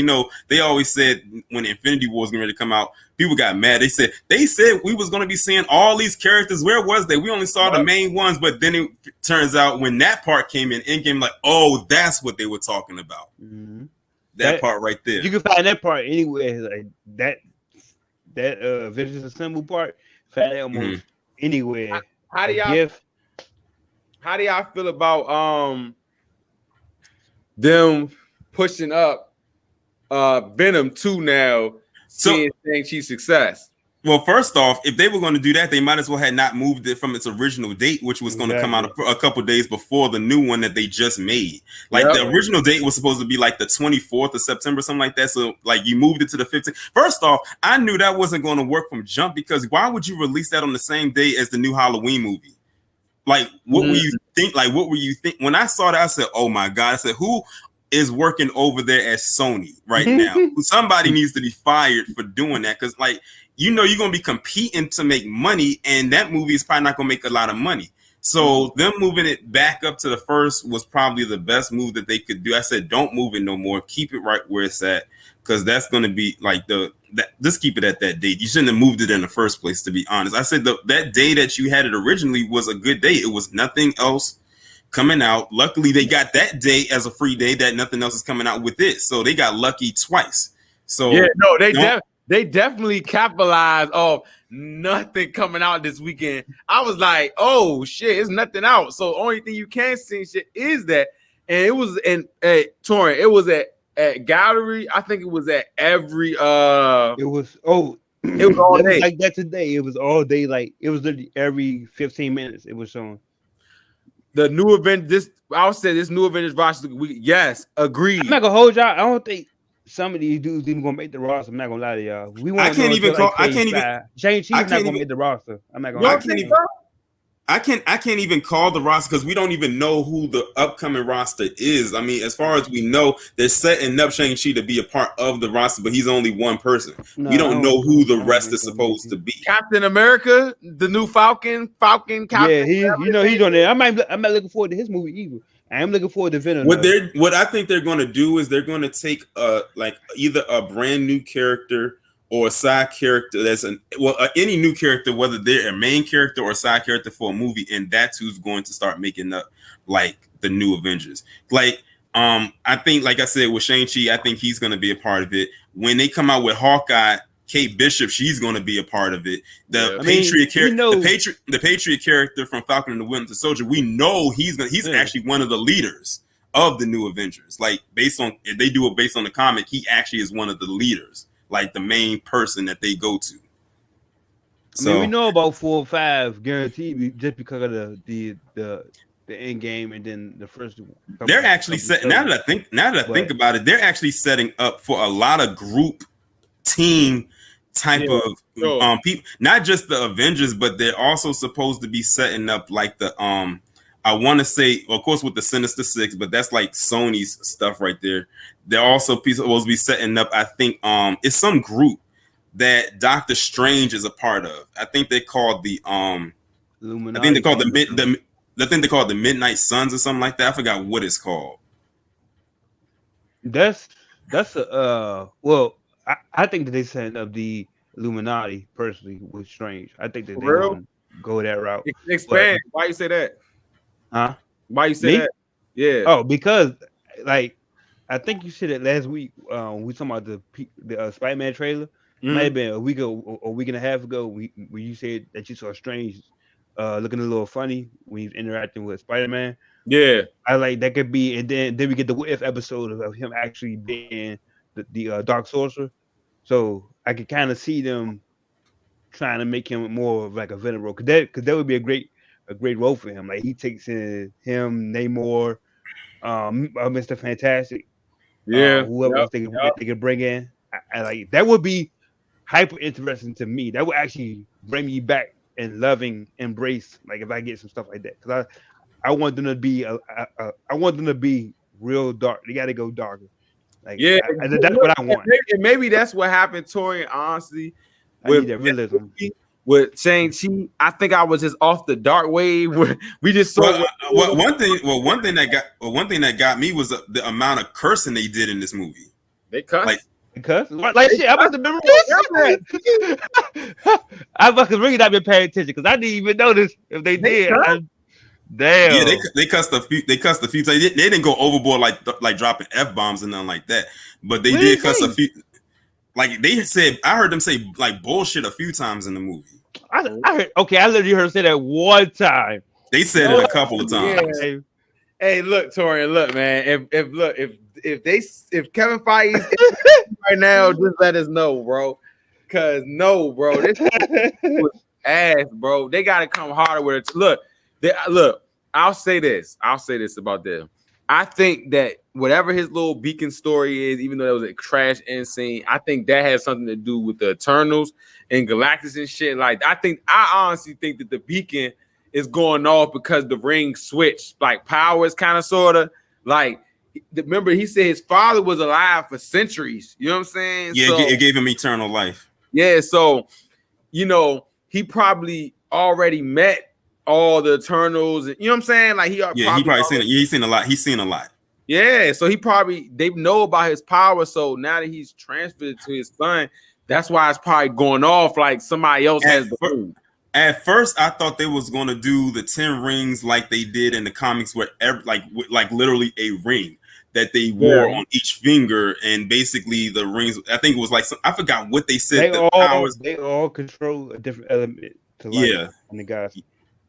Speaker 3: they always said when Infinity War was going to come out, people got mad. They said we was going to be seeing all these characters. Where was they? We only saw the main ones, but then it turns out when that part came in Endgame, like, oh, that's what they were talking about. Mm-hmm. That part right there.
Speaker 2: You can find that part anywhere, like that Avengers Assemble part. Find it almost anywhere.
Speaker 1: How do y'all feel about them pushing up Venom 2 now, seeing Shang-Chi's success?
Speaker 3: Well, first off, if they were going to do that, they might as well have not moved it from its original date, which was going to come out a couple days before the new one that they just made. Like the original date was supposed to be like the 24th of September, something like that. So like you moved it to the 15th. First off, I knew that wasn't going to work from jump, because why would you release that on the same day as the new Halloween movie? Like, what were you think? Like, what were you think? When I saw that, I said, oh my God. I said, who is working over there at Sony right now? Somebody needs to be fired for doing that. Because, like, you're going to be competing to make money, and that movie is probably not going to make a lot of money. So them moving it back up to the first was probably the best move that they could do. I said, don't move it no more. Keep it right where it's at, because that's going to be like just keep it at that date. You shouldn't have moved it in the first place, to be honest. I said that day that you had it originally was a good day. It was nothing else coming out. Luckily, they got that day as a free day that nothing else is coming out with it. So they got lucky twice. So
Speaker 1: yeah, no, they definitely capitalized off nothing coming out this weekend. I was like, oh shit, it's nothing out. So only thing you can see shit is that. And it was Torrent, it was at Gallery. I think it was at every
Speaker 2: it was all day. Like that today. It was all day, like it was literally every 15 minutes it was showing.
Speaker 1: The new event, this new Avengers roster. Yes, agreed.
Speaker 2: I'm not gonna hold y'all. I don't think some of these dudes even gonna make the roster. I'm not gonna lie to y'all. Shang-Chi's not gonna make the roster. I'm not gonna
Speaker 3: I can't even call the roster, because we don't even know who the upcoming roster is. I mean, as far as we know, they're setting up Shang-Chi to be a part of the roster, but he's only one person. We don't know who the rest is supposed to be.
Speaker 1: Captain America, the new Falcon Captain.
Speaker 2: Yeah, he's on there. I'm not looking forward to his movie either. I am looking forward to Venom.
Speaker 3: What I think they're going to do is they're going to take like either a brand new character or a side character that's any new character, whether they're a main character or a side character for a movie, and that's who's going to start making up like the new Avengers. Like I think, like I said, with Shang-Chi, I think he's going to be a part of it. When they come out with Hawkeye, Kate Bishop, she's going to be a part of it. The Patriot character from Falcon and the Winter Soldier, we know he's actually one of the leaders of the new Avengers. Like if they do it based on the comic, he actually is one of the leaders, like the main person that they go to.
Speaker 2: So we know about 4 or 5 guaranteed just because of the end game, and then the first.
Speaker 3: They're actually set. Now that I think about it, they're actually setting up for a lot of group team type of people, not just the Avengers, but they're also supposed to be setting up like the I want to say, of course, with the Sinister Six, but that's like Sony's stuff right there. They're also supposed to be setting up, I think it's some group that Doctor Strange is a part of. I think they called the
Speaker 2: Illuminati.
Speaker 3: I think they called the Midnight Suns or something like that. I forgot what it's called.
Speaker 2: That's a well, I think that they setting up the Illuminati personally with Strange. I think that they want to go that route.
Speaker 1: Expand. Why you say that?
Speaker 2: Huh?
Speaker 1: Why you say that? Yeah.
Speaker 2: Oh, because like I think you said it last week. We talking about the Spider-Man trailer. Mm-hmm. Might have been a week and a half ago. Where you said that you saw Strange looking a little funny when he's interacting with Spider-Man.
Speaker 1: Yeah,
Speaker 2: I like that could be, and then we get the What If episode of him actually being the Dark Sorcerer. So I could kind of see them trying to make him more of like a villain role. Cause that would be a great role for him. Like he takes in him, Namor, Mr. Fantastic,
Speaker 1: Yeah.
Speaker 2: whoever else they could bring in. I like that would be hyper interesting to me. That would actually bring me back and loving embrace. Like if I get some stuff like that, because I want them to be I want them to be real dark. They got to go darker. Like
Speaker 1: Yeah,
Speaker 2: that's what I want.
Speaker 1: Maybe that's what happened, Tori. Honestly,
Speaker 2: I need that realism.
Speaker 1: With Shang-Chi, I think I was just off the dark wave. Where we just saw.
Speaker 3: One thing that got me was the amount of cursing they did in this movie.
Speaker 1: They cussed.
Speaker 2: Like shit, I must have remembered this. I must have really not been paying attention because I didn't even notice if they did. Damn.
Speaker 3: Yeah, they cussed a few. They cussed a few. They didn't go overboard like dropping F-bombs and nothing like that. But they did cuss a few. Like they said, I heard them say like bullshit a few times in the movie.
Speaker 2: I heard. Okay, I literally heard them say that one time.
Speaker 3: They said it a couple of times.
Speaker 1: Yeah. Hey, look, Tori, look, man. If Kevin Feige's right now, just let us know, bro. Cause no, bro, this was ass, bro. They gotta come harder with it. Look. I'll say this about them. I think that whatever his little beacon story is, even though that was a trash end scene, I think that has something to do with the Eternals and Galactus and shit. Like, I honestly think that the beacon is going off because the ring switched, like powers, kind of, sort of. Like, remember, he said his father was alive for centuries. You know what I'm saying?
Speaker 3: Yeah, it gave him eternal life. Yeah,
Speaker 1: so, he probably already met all the Eternals, you know what I'm saying? Like he probably
Speaker 3: seen it. He's seen a lot. He's seen a lot.
Speaker 1: Yeah, so they know about his power. So now that he's transferred to his son, that's why it's probably going off like somebody else has the food.
Speaker 3: At first, I thought they was gonna do the 10 rings like they did in the comics, where like literally a ring that they wore on each finger, and basically the rings. I think it was like I forgot what they said.
Speaker 2: They all control a different element to life in the guys.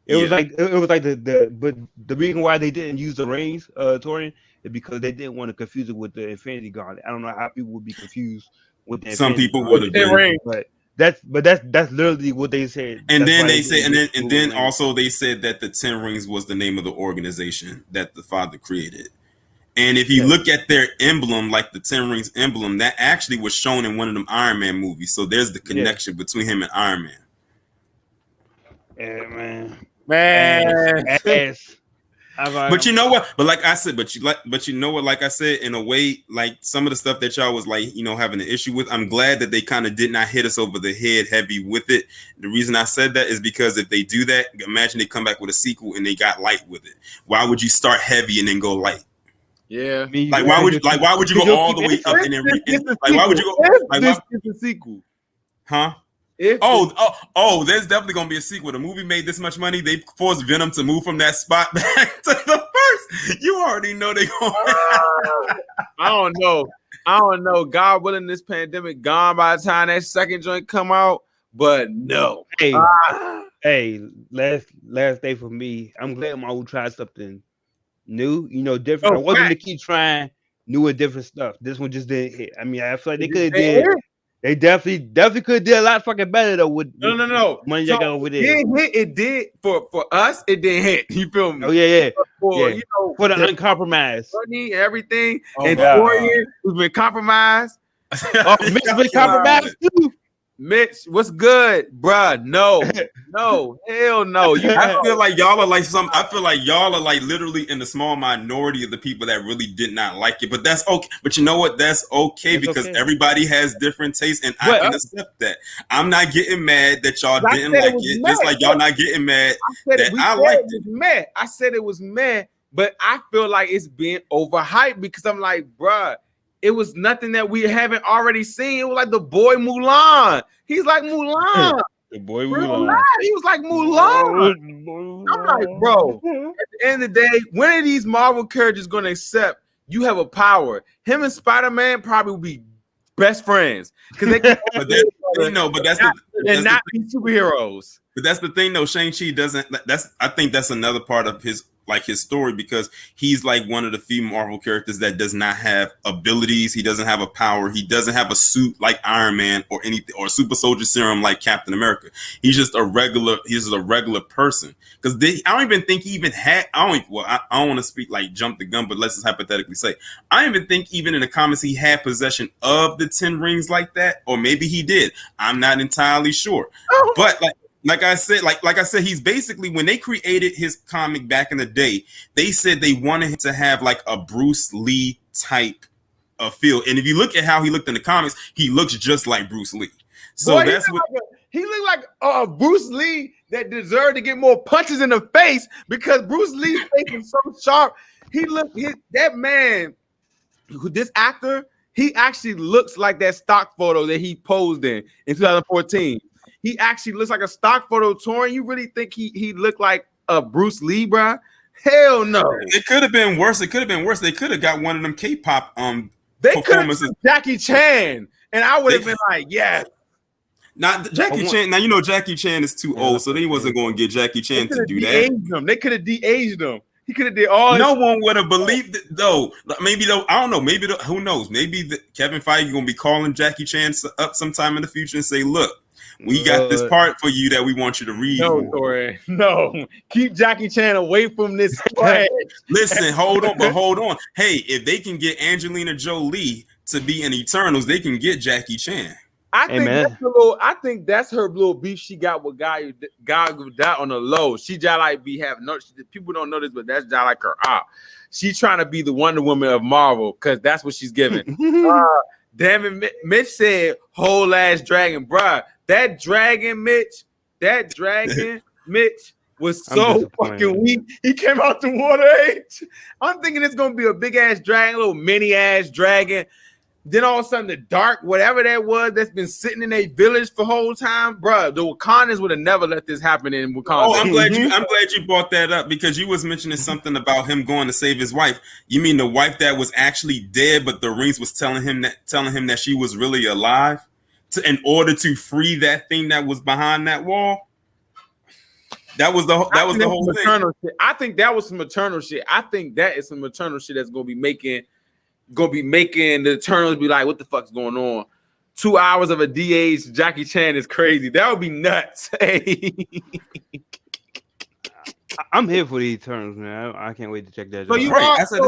Speaker 2: It was like the reason why they didn't use the rings, Torian, is because they didn't want to confuse it with the Infinity Gauntlet. I don't know how people would be confused with the
Speaker 3: some people would have been,
Speaker 2: but that's literally what they said.
Speaker 3: And then they said, and then also they said that the 10 rings was the name of the organization that the father created. And if you look at their emblem, like the 10 rings emblem, that actually was shown in one of them Iron Man movies. So there's the connection between him and Iron Man.
Speaker 2: Yeah, man.
Speaker 1: Ass.
Speaker 3: But you know what? But like I said, but you know what? Like I said, in a way, like some of the stuff that y'all was like, having an issue with, I'm glad that they kind of did not hit us over the head heavy with it. The reason I said that is because if they do that, imagine they come back with a sequel and they got light with it. Why would you start heavy and then go light?
Speaker 1: Yeah.
Speaker 3: Like why would you go all the way up and then why would you go? Like this
Speaker 1: is the sequel?
Speaker 3: Huh? There's definitely gonna be a sequel. The movie made this much money. They forced Venom to move from that spot back to the first. You already know they going.
Speaker 1: I don't know. God willing, this pandemic gone by the time that second joint come out. But no.
Speaker 2: Hey, last day for me. I'm glad Marvel tried something new. Different. I want them to keep trying new and different stuff. This one just didn't hit. I mean, I feel like they could have did. They definitely could have did a lot fucking better though.
Speaker 1: No.
Speaker 2: Money so got over there.
Speaker 1: It did for us. It didn't hit. You feel me?
Speaker 2: Oh yeah.
Speaker 1: For
Speaker 2: the uncompromised
Speaker 1: money, everything, and Torian who's been compromised.
Speaker 2: Mitch been compromised too.
Speaker 1: Mitch, what's good, bruh? No, hell no.
Speaker 3: I feel like y'all are like literally in the small minority of the people that really did not like it. But that's okay. But you know what? That's okay because everybody has different tastes, and I can accept that. I'm not getting mad that y'all didn't like it. Just like y'all not getting mad that I liked it.
Speaker 1: I said it was mad, but I feel like it's being overhyped because I'm like, bruh. It was nothing that we haven't already seen. It was like the boy Mulan. He's like Mulan.
Speaker 2: The boy Mulan.
Speaker 1: He was like Mulan. I'm like, bro, at the end of the day, when are these Marvel characters going to accept you have a power? Him and Spider-Man probably will be best friends. Because they can
Speaker 3: not
Speaker 1: be superheroes.
Speaker 3: But that's the thing, though. Shang-Chi doesn't. I think that's another part of his like his story, because he's like one of the few Marvel characters that does not have abilities. He doesn't have a power. He doesn't have a suit like Iron Man or anything, or super soldier serum like Captain America. He's just a regular. He's just a regular person. Because I don't even think he even had. I don't want to speak like jump the gun, but let's just hypothetically say I don't even think even in the comics he had possession of the 10 rings like that, or maybe he did. I'm not entirely sure, but like I said, he's basically, when they created his comic back in the day, they said they wanted him to have like a Bruce Lee type of feel. And if you look at how he looked in the comics, he looks just like Bruce Lee. So
Speaker 1: Boy,
Speaker 3: that's what
Speaker 1: he looked like Bruce Lee that deserved to get more punches in the face, because Bruce Lee's face is so sharp. That man, this actor, he actually looks like that stock photo that he posed in 2014. He actually looks like a stock photo. Torn, you really think he looked like a Bruce Lee, bro? Hell no.
Speaker 3: It could have been worse. They could have got one of them K-pop
Speaker 1: they
Speaker 3: performances.
Speaker 1: Jackie Chan, and I would have been like, yes.
Speaker 3: Not Jackie Chan. Now you know Jackie Chan is too old, so they wasn't going to get Jackie Chan to do that.
Speaker 1: They could have de-aged him. He could have did all.
Speaker 3: No one would have believed it, though. Maybe though, I don't know. Maybe who knows? Maybe Kevin Feige gonna be calling Jackie Chan up sometime in the future and say, "Look, we got this part for you that we want you to read."
Speaker 1: No, Tori, no. Keep Jackie Chan away from this.
Speaker 3: Listen, hold on. Hey, if they can get Angelina Jolie to be in Eternals, they can get Jackie Chan.
Speaker 1: I think that's her little beef she got with God that on the low. She just like people don't know this, but that's just like her op. She's trying to be the Wonder Woman of Marvel, because that's what she's giving. Damn it, Mitch said whole ass dragon, bruh. That dragon Mitch was so fucking weak. He came out the water age. I'm thinking it's gonna be a big ass dragon, little mini ass dragon. Then all of a sudden, the dark, whatever that was, that's been sitting in a village for the whole time, bro. The Wakandans would have never let this happen in Wakanda.
Speaker 3: Oh, I'm glad you brought that up, because you was mentioning something about him going to save his wife. You mean the wife that was actually dead, but the rings was telling him that she was really alive, in order to free that thing that was behind that wall. That was the whole thing.
Speaker 1: Shit. I think that was some maternal shit. I think that is some maternal shit that's gonna be making the Eternals be like, what the fuck's going on? 2 hours of a DH Jackie Chan is crazy. That would be nuts.
Speaker 2: I'm here for the Eternals, man. I can't wait to check that.
Speaker 1: So you
Speaker 3: right. I said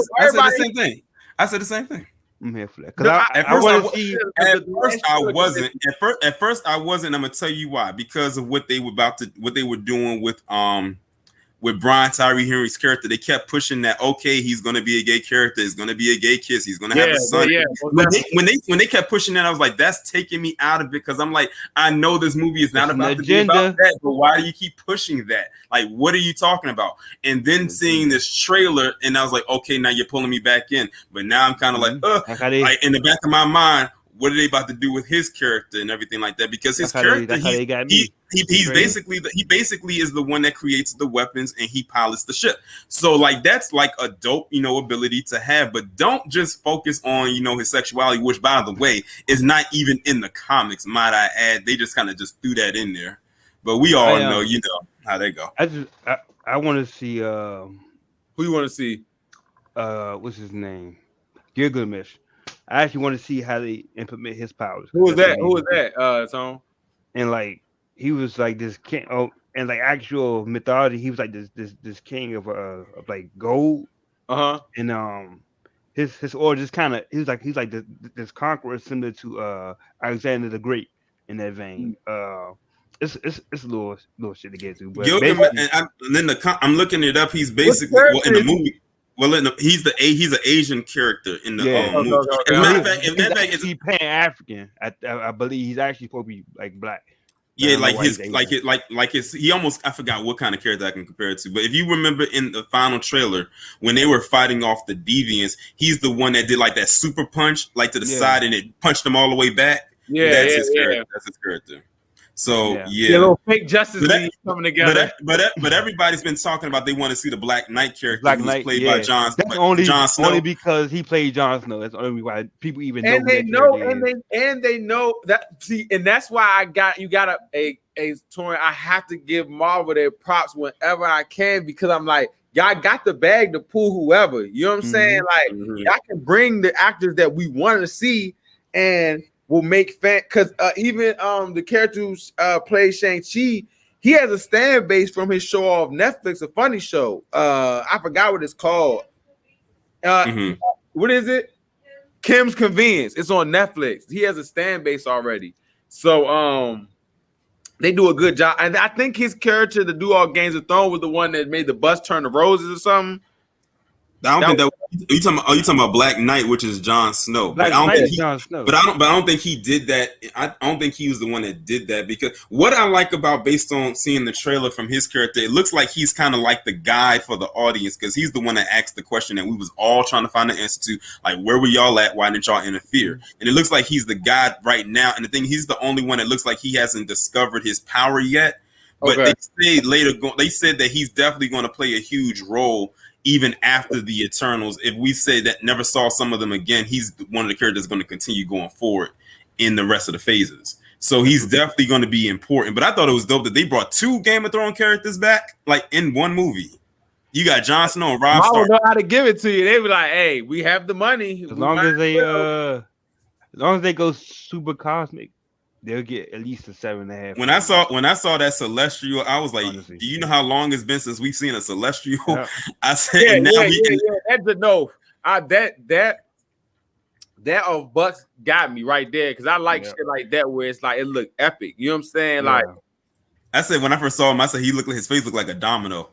Speaker 3: the same thing.
Speaker 2: I'm here for that.
Speaker 3: At first I wasn't. I'm gonna tell you why. Because of what they were doing with Brian Tyree Henry's character. They kept pushing that, okay, he's going to be a gay character. It's going to be a gay kiss. He's going to have a son. Yeah. When they kept pushing that, I was like, that's taking me out of it, because I'm like, I know this movie is not about to be about that, but why do you keep pushing that? Like, what are you talking about? And then seeing this trailer, and I was like, okay, now you're pulling me back in. But now I'm kind of like in the back of my mind, what are they about to do with his character and everything like that? Because his character, he's basically is the one that creates the weapons and he pilots the ship. So like that's like a dope, ability to have. But don't just focus on his sexuality, which by the way is not even in the comics, might I add. They just kind of just threw that in there. But we all know, how they go.
Speaker 2: I want to see
Speaker 1: who you want to see?
Speaker 2: What's his name? Gilgamesh. I actually want to see how they implement his powers.
Speaker 1: Who was that? Tom?
Speaker 2: And like he was like this king. Oh, and like actual mythology, he was like this king of like gold. And his origins kind of he's like this conqueror similar to Alexander the Great in that vein. It's a little shit to get to. But
Speaker 3: I'm looking it up. He's basically in the movie. Well, he's an Asian character in the movie.
Speaker 2: In fact, he's Pan-African. I believe he's actually supposed to be like black.
Speaker 3: Yeah, he almost, I forgot what kind of character I can compare it to. But if you remember in the final trailer when they were fighting off the Deviants, he's the one that did like that super punch, like to the side, and it punched them all the way back. That's his character. That's his character. So
Speaker 1: little fake Justice League coming together.
Speaker 3: But everybody's been talking about they want to see the Black Knight character played by Jon Snow.
Speaker 2: Only because he played Jon Snow. That's only why people even know.
Speaker 1: And they know that. See, and that's why you got a Torrent. I have to give Marvel their props whenever I can, because I'm like, y'all got the bag to pull whoever. You know what I'm saying? Like y'all can bring the actors that we want to see, and will make fan. Because even the character who plays Shang-Chi, he has a stand base from his show off Netflix, a funny show. I forgot what it's called. What is it? Kim's Convenience. It's on Netflix. He has a stand base already. So they do a good job. And I think his character, the dude on Games of Thrones, was the one that made the bus turn to roses or something.
Speaker 3: I don't think that. You talking about Black Knight, which is Jon Snow. But I don't think he did that. I don't think he was the one that did that, because what I like about, based on seeing the trailer from his character, it looks like he's kind of like the guide for the audience, because he's the one that asked the question that we was all trying to find the answer to, like, where were y'all at? Why didn't y'all interfere? And it looks like he's the guide right now. And the thing, he's the only one that looks like he hasn't discovered his power yet. But they said that he's definitely going to play a huge role even after the Eternals. If we say that never saw some of them again, he's one of the characters going to continue going forward in the rest of the phases. So he's definitely going to be important. But I thought it was dope that they brought 2 Game of Thrones characters back, like, in one movie. You got Jon Snow and Robb Stark.
Speaker 1: I don't know how to give it to you. They be like, "Hey, we have the money."
Speaker 2: As long as they go super cosmic, they'll get at least a 7.5.
Speaker 3: When I saw that Celestial, I was like, honestly, do you know how long it's been since we've seen a Celestial? Yeah. I said,
Speaker 1: that's a no. That of Bucks got me right there, because I like shit like that where it's like it look epic. You know what I'm saying? Like,
Speaker 3: I said when I first saw him, I said his face looked like a domino.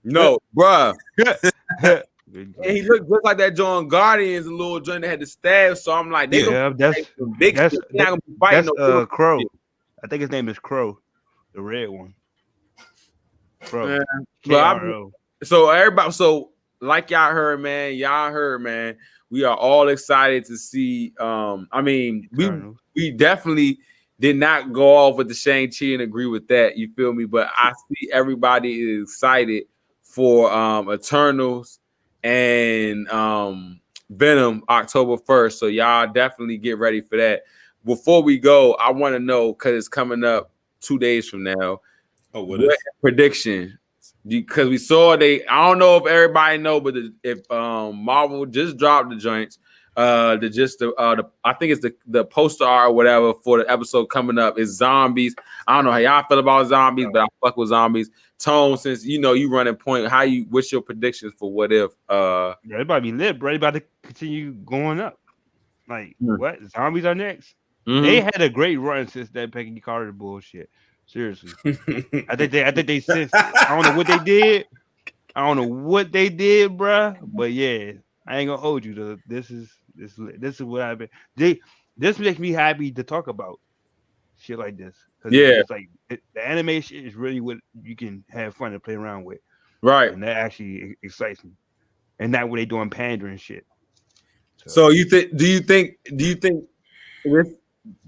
Speaker 1: No, bruh. And he looked just like that John Guardians, a little joint that had the stab. So I'm like,
Speaker 2: that's Crow. I think his name is Crow, the red one. Crow.
Speaker 1: So everybody, like y'all heard, man. We are all excited to see. I mean, we definitely did not go off with the Shang-Chi and agree with that. You feel me? But I see everybody is excited for Eternals and Venom October 1st. So y'all definitely get ready for that. Before we go, I want to know, because it's coming up 2 days from now. What prediction? Because we saw I don't know if everybody know, but if Marvel just dropped the joints, I think it's the poster art or whatever for the episode coming up is zombies. I don't know how y'all feel about zombies, but I fuck with zombies. Tone, since you running point, what's your predictions for what if?
Speaker 2: It about to be lit, bro. It about to continue going up. Like what? Zombies are next. They had a great run since that Peggy Carter bullshit. Seriously, I think they sensed it. I don't know what they did, bro. But yeah, I ain't gonna hold you to this is what I've been. This makes me happy to talk about shit like this. It's like the animation is really what you can have fun and play around with,
Speaker 1: right?
Speaker 2: And that actually excites me, and not what they doing pandering shit.
Speaker 1: So you think? Do you think this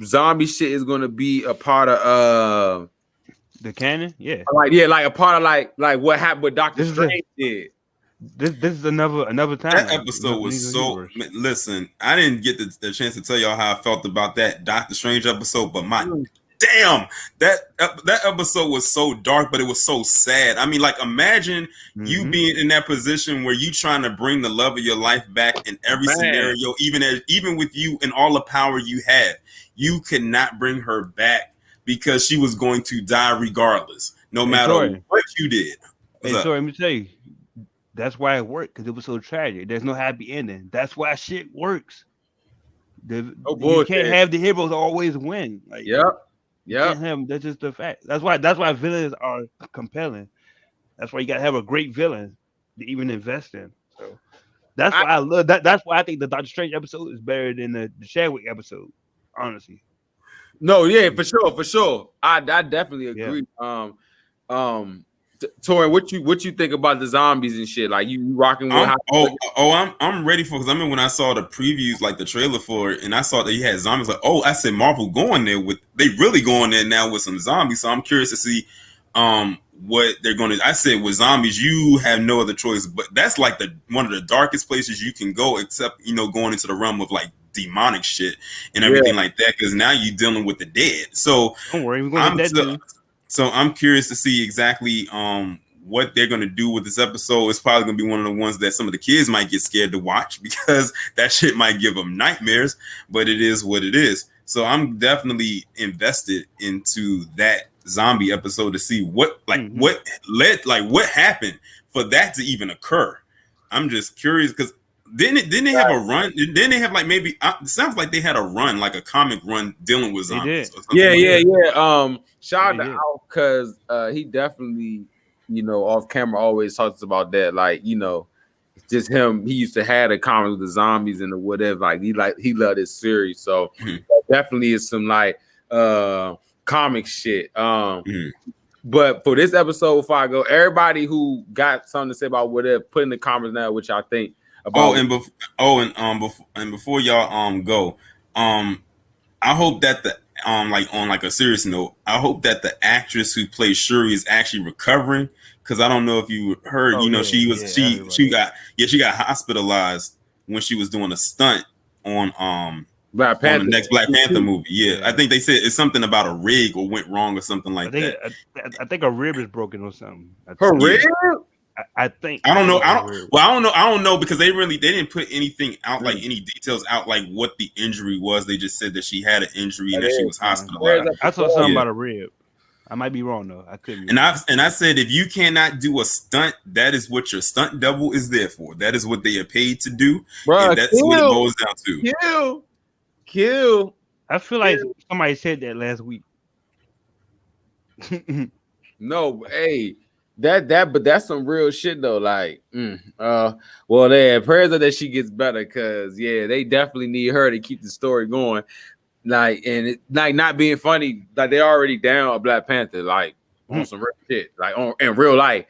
Speaker 1: zombie shit is going to be a part of
Speaker 2: the canon? Yeah,
Speaker 1: like a part of like what happened with Doctor Strange did.
Speaker 2: This is another time.
Speaker 3: That episode was so. Listen, I didn't get the chance to tell y'all how I felt about that Doctor Strange episode, but damn, that episode was so dark, but it was so sad. I mean, like, imagine you being in that position where you trying to bring the love of your life back in every scenario, even with you and all the power you had, you could not bring her back because she was going to die regardless, no matter what you did.
Speaker 2: Let me tell you, that's why it worked, because it was so tragic. There's no happy ending. That's why shit works. You can't have the heroes always win. Like, that's just the fact. That's why villains are compelling. That's why you gotta have a great villain to even invest in. So that's why I love that. That's why I think the Doctor Strange episode is better than the Chadwick episode. Honestly.
Speaker 1: No, yeah, for sure. I definitely agree. Yeah. Torin, what you think about the zombies and shit? Like, you rocking with?
Speaker 3: I'm ready for, because I mean, when I saw the previews, like the trailer for it, and I saw that you had zombies, like, I said Marvel going there they really going there now with some zombies. So I'm curious to see what they're going to. I said with zombies, you have no other choice, but that's like one of the darkest places you can go, except going into the realm of like demonic shit and everything like that, because now you're dealing with the dead. So
Speaker 2: don't worry, we're going to dead.
Speaker 3: So I'm curious to see exactly what they're gonna do with this episode is probably gonna be one of the ones that some of the kids might get scared to watch because that shit might give them nightmares. But it is what it is. So I'm definitely invested into that zombie episode to see what happened for that to even occur. I'm just curious because didn't they have a run? Didn't they have like maybe it sounds like they had a run, like a comic run dealing with zombies.
Speaker 1: Yeah. Shout out to Al because he definitely, off camera always talks about that. Like, just him. He used to have a comic with the zombies and the whatever. He loved this series. So definitely is some comic shit. But for this episode, before I go, everybody who got something to say about whatever, put in the comments now, which I think about.
Speaker 3: Before y'all go, I hope that the on a serious note, I hope that the actress who plays Shuri is actually recovering, because I don't know if you heard, she got hospitalized when she was doing a stunt on
Speaker 1: Black Panther.
Speaker 3: On the next Black Panther movie. Yeah, I think they said it's something about a rig or went wrong or something like that.
Speaker 2: I think a rib is broken or something.
Speaker 1: Her rib?
Speaker 2: I think.
Speaker 3: I don't know. I don't know because they didn't put anything out, like any details out, like what the injury was. They just said that she had an injury and that she was hospitalized.
Speaker 2: I saw something about a rib. I might be wrong though. I could be.
Speaker 3: And I said, if you cannot do a stunt, that is what your stunt double is there for. That is what they are paid to do.
Speaker 1: Bruh,
Speaker 3: and that's what it boils down to.
Speaker 1: Kill.
Speaker 2: I feel like somebody said that last week.
Speaker 1: No, hey, but that's some real shit though. Like, well, prayers are that she gets better, because they definitely need her to keep the story going. Like, and it, like, not being funny, like they already down a Black Panther, like on some real shit, like in real life.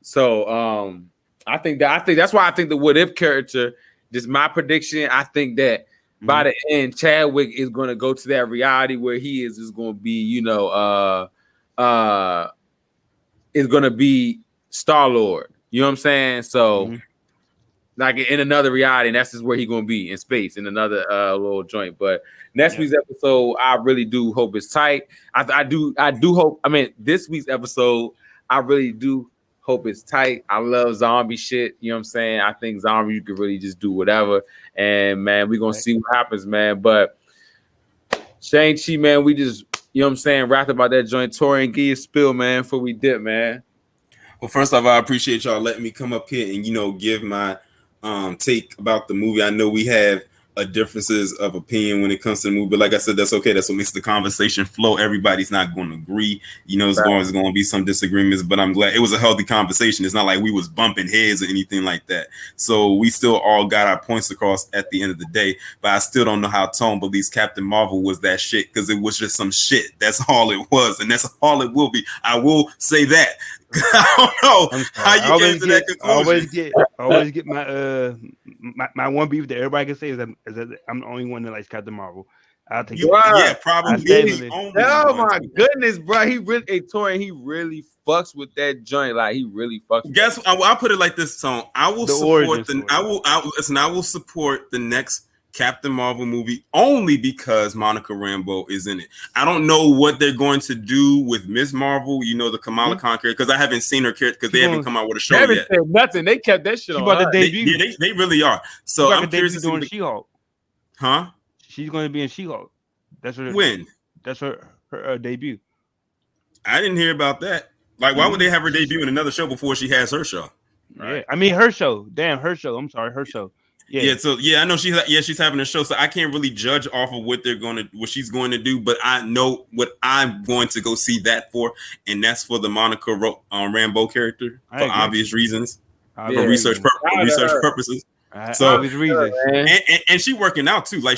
Speaker 1: So, I think that's why I think the What If character, just my prediction, I think that by the end, Chadwick is going to go to that reality where he is going to be, is going to be Star-Lord. You know what I'm saying? So, like in another reality, and that's just where he's going to be in space in another little joint. But next week's episode, I really do hope it's tight. I do hope. I mean, this week's episode, I really do hope it's tight. I love zombie shit. You know what I'm saying? I think zombie, you could really just do whatever. And man, we're gonna see what happens, man. But Shang-Chi, man, we just, you know what I'm saying, rapped about that joint. Torian, give you a spill, man, before we dip, man.
Speaker 3: Well, first off, I appreciate y'all letting me come up here and give my take about the movie. I know we have differences of opinion when it comes to the movie, but like I said, that's okay. That's what makes the conversation flow. Everybody's not going to agree. There's always going to be some disagreements, but I'm glad it was a healthy conversation. It's not like we was bumping heads or anything like that. So we still all got our points across at the end of the day, but I still don't know how Tone believes Captain Marvel was that shit, because it was just some shit. That's all it was, and that's all it will be. I will say that. I don't know how you came to that conclusion.
Speaker 2: I always get my one beef that everybody can say is that I'm the only one that likes Captain Marvel. I'll take it.
Speaker 3: Probably.
Speaker 1: Oh my goodness, bro. He really fucks with that joint. Like, he really fucks with
Speaker 3: Guess I'll put it like this, Tone. I will support I will support the next Captain Marvel movie only because Monica Rambeau is in it. I don't know what they're going to do with Ms. Marvel, the Kamala Khan character, because I haven't seen her character, because they haven't come out with a show yet.
Speaker 1: Nothing. They kept that shit on
Speaker 2: the debut.
Speaker 3: They really are. So I'm curious to see
Speaker 2: She-Hulk.
Speaker 3: Huh?
Speaker 2: She's going to be in She-Hulk. That's her.
Speaker 3: When?
Speaker 2: That's her debut.
Speaker 3: I didn't hear about that. Like, why would they have her debut in another show before she has her show?
Speaker 2: Right. Yeah, I mean her show. Damn, her show. I'm sorry, her show.
Speaker 3: So I know she's having a show, so I can't really judge off of what she's going to do, but I know what I'm going to go see that for, and that's for the Monica Rambeau character for obvious reasons, for research purposes. So
Speaker 2: obvious reasons,
Speaker 3: and she working out too. Like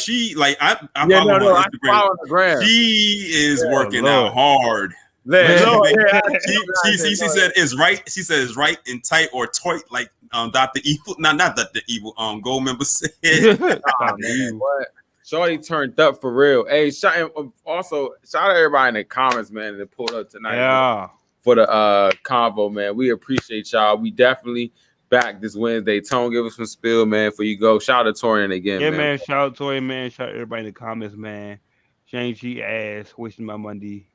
Speaker 3: I follow her on Instagram. She is working out hard. She said it's right. She said it's right and tight or tight, like Dr. Evil. Not Dr. Evil. Gold member said.
Speaker 1: Shorty turned up for real. Hey, also shout out everybody in the comments, man, that pulled up tonight. For the convo, man. We appreciate y'all. We definitely back this Wednesday. Tone, give us some spill, man, for you go. Shout out to Torian again, man.
Speaker 2: Man. Shout out to Torian, man. Shout out everybody in the comments, man. Shang-Chi ass, wasting my Monday.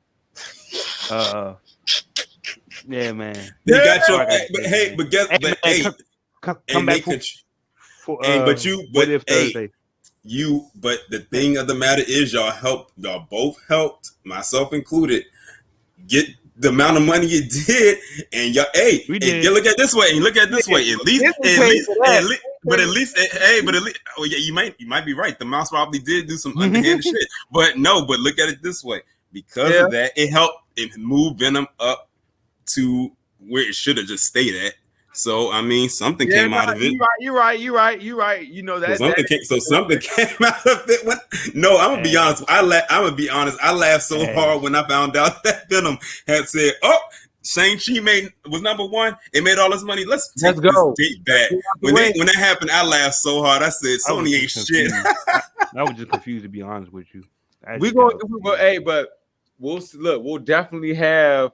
Speaker 2: Yeah, man.
Speaker 3: They got your.
Speaker 2: All I gotta
Speaker 3: But
Speaker 2: say,
Speaker 3: hey,
Speaker 2: man.
Speaker 3: but guess.
Speaker 2: Hey,
Speaker 3: But
Speaker 2: man,
Speaker 3: hey,
Speaker 2: come
Speaker 3: and
Speaker 2: back
Speaker 3: they could.
Speaker 2: for
Speaker 3: And but you.
Speaker 2: what
Speaker 3: But
Speaker 2: if
Speaker 3: hey.
Speaker 2: Thursday?
Speaker 3: But the thing of the matter is, y'all both helped, myself included, get the amount of money you did, and y'all, hey,
Speaker 2: We
Speaker 3: and
Speaker 2: did.
Speaker 3: you look at this way, and look at this way. But at least, oh yeah, you might be right. The mouse probably did do some underhanded shit, but no. But look at it this way, because of that, it helped it move Venom up to where it should have just stayed at. So I mean, something came out of it.
Speaker 1: You're right. You know that.
Speaker 3: Something came out of it. No, I'm gonna be honest. I'm gonna be honest. I laughed so hard when I found out that Venom had said, "Oh, Shang-Chi was number one. It made all this money. Let's take this date back." When that happened, I laughed so hard. I said, "Sony ain't shit."
Speaker 2: I was just confused, to be honest with you.
Speaker 1: But we'll definitely have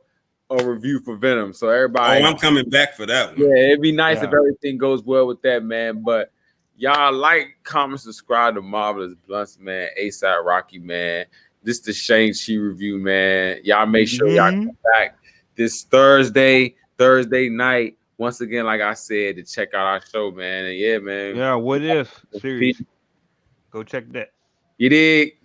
Speaker 1: a review for Venom. So everybody,
Speaker 3: I'm coming back for that one.
Speaker 1: Yeah, it'd be nice if everything goes well with that, man. But y'all like, comment, subscribe to Marvelous Bluntz, man. ASAP Rocky, man. This the Shang-Chi review, man. Y'all make sure y'all come back this Thursday night. Once again, like I said, to check out our show, man. And yeah, man.
Speaker 2: Yeah, what if series? Go check that.
Speaker 1: You dig?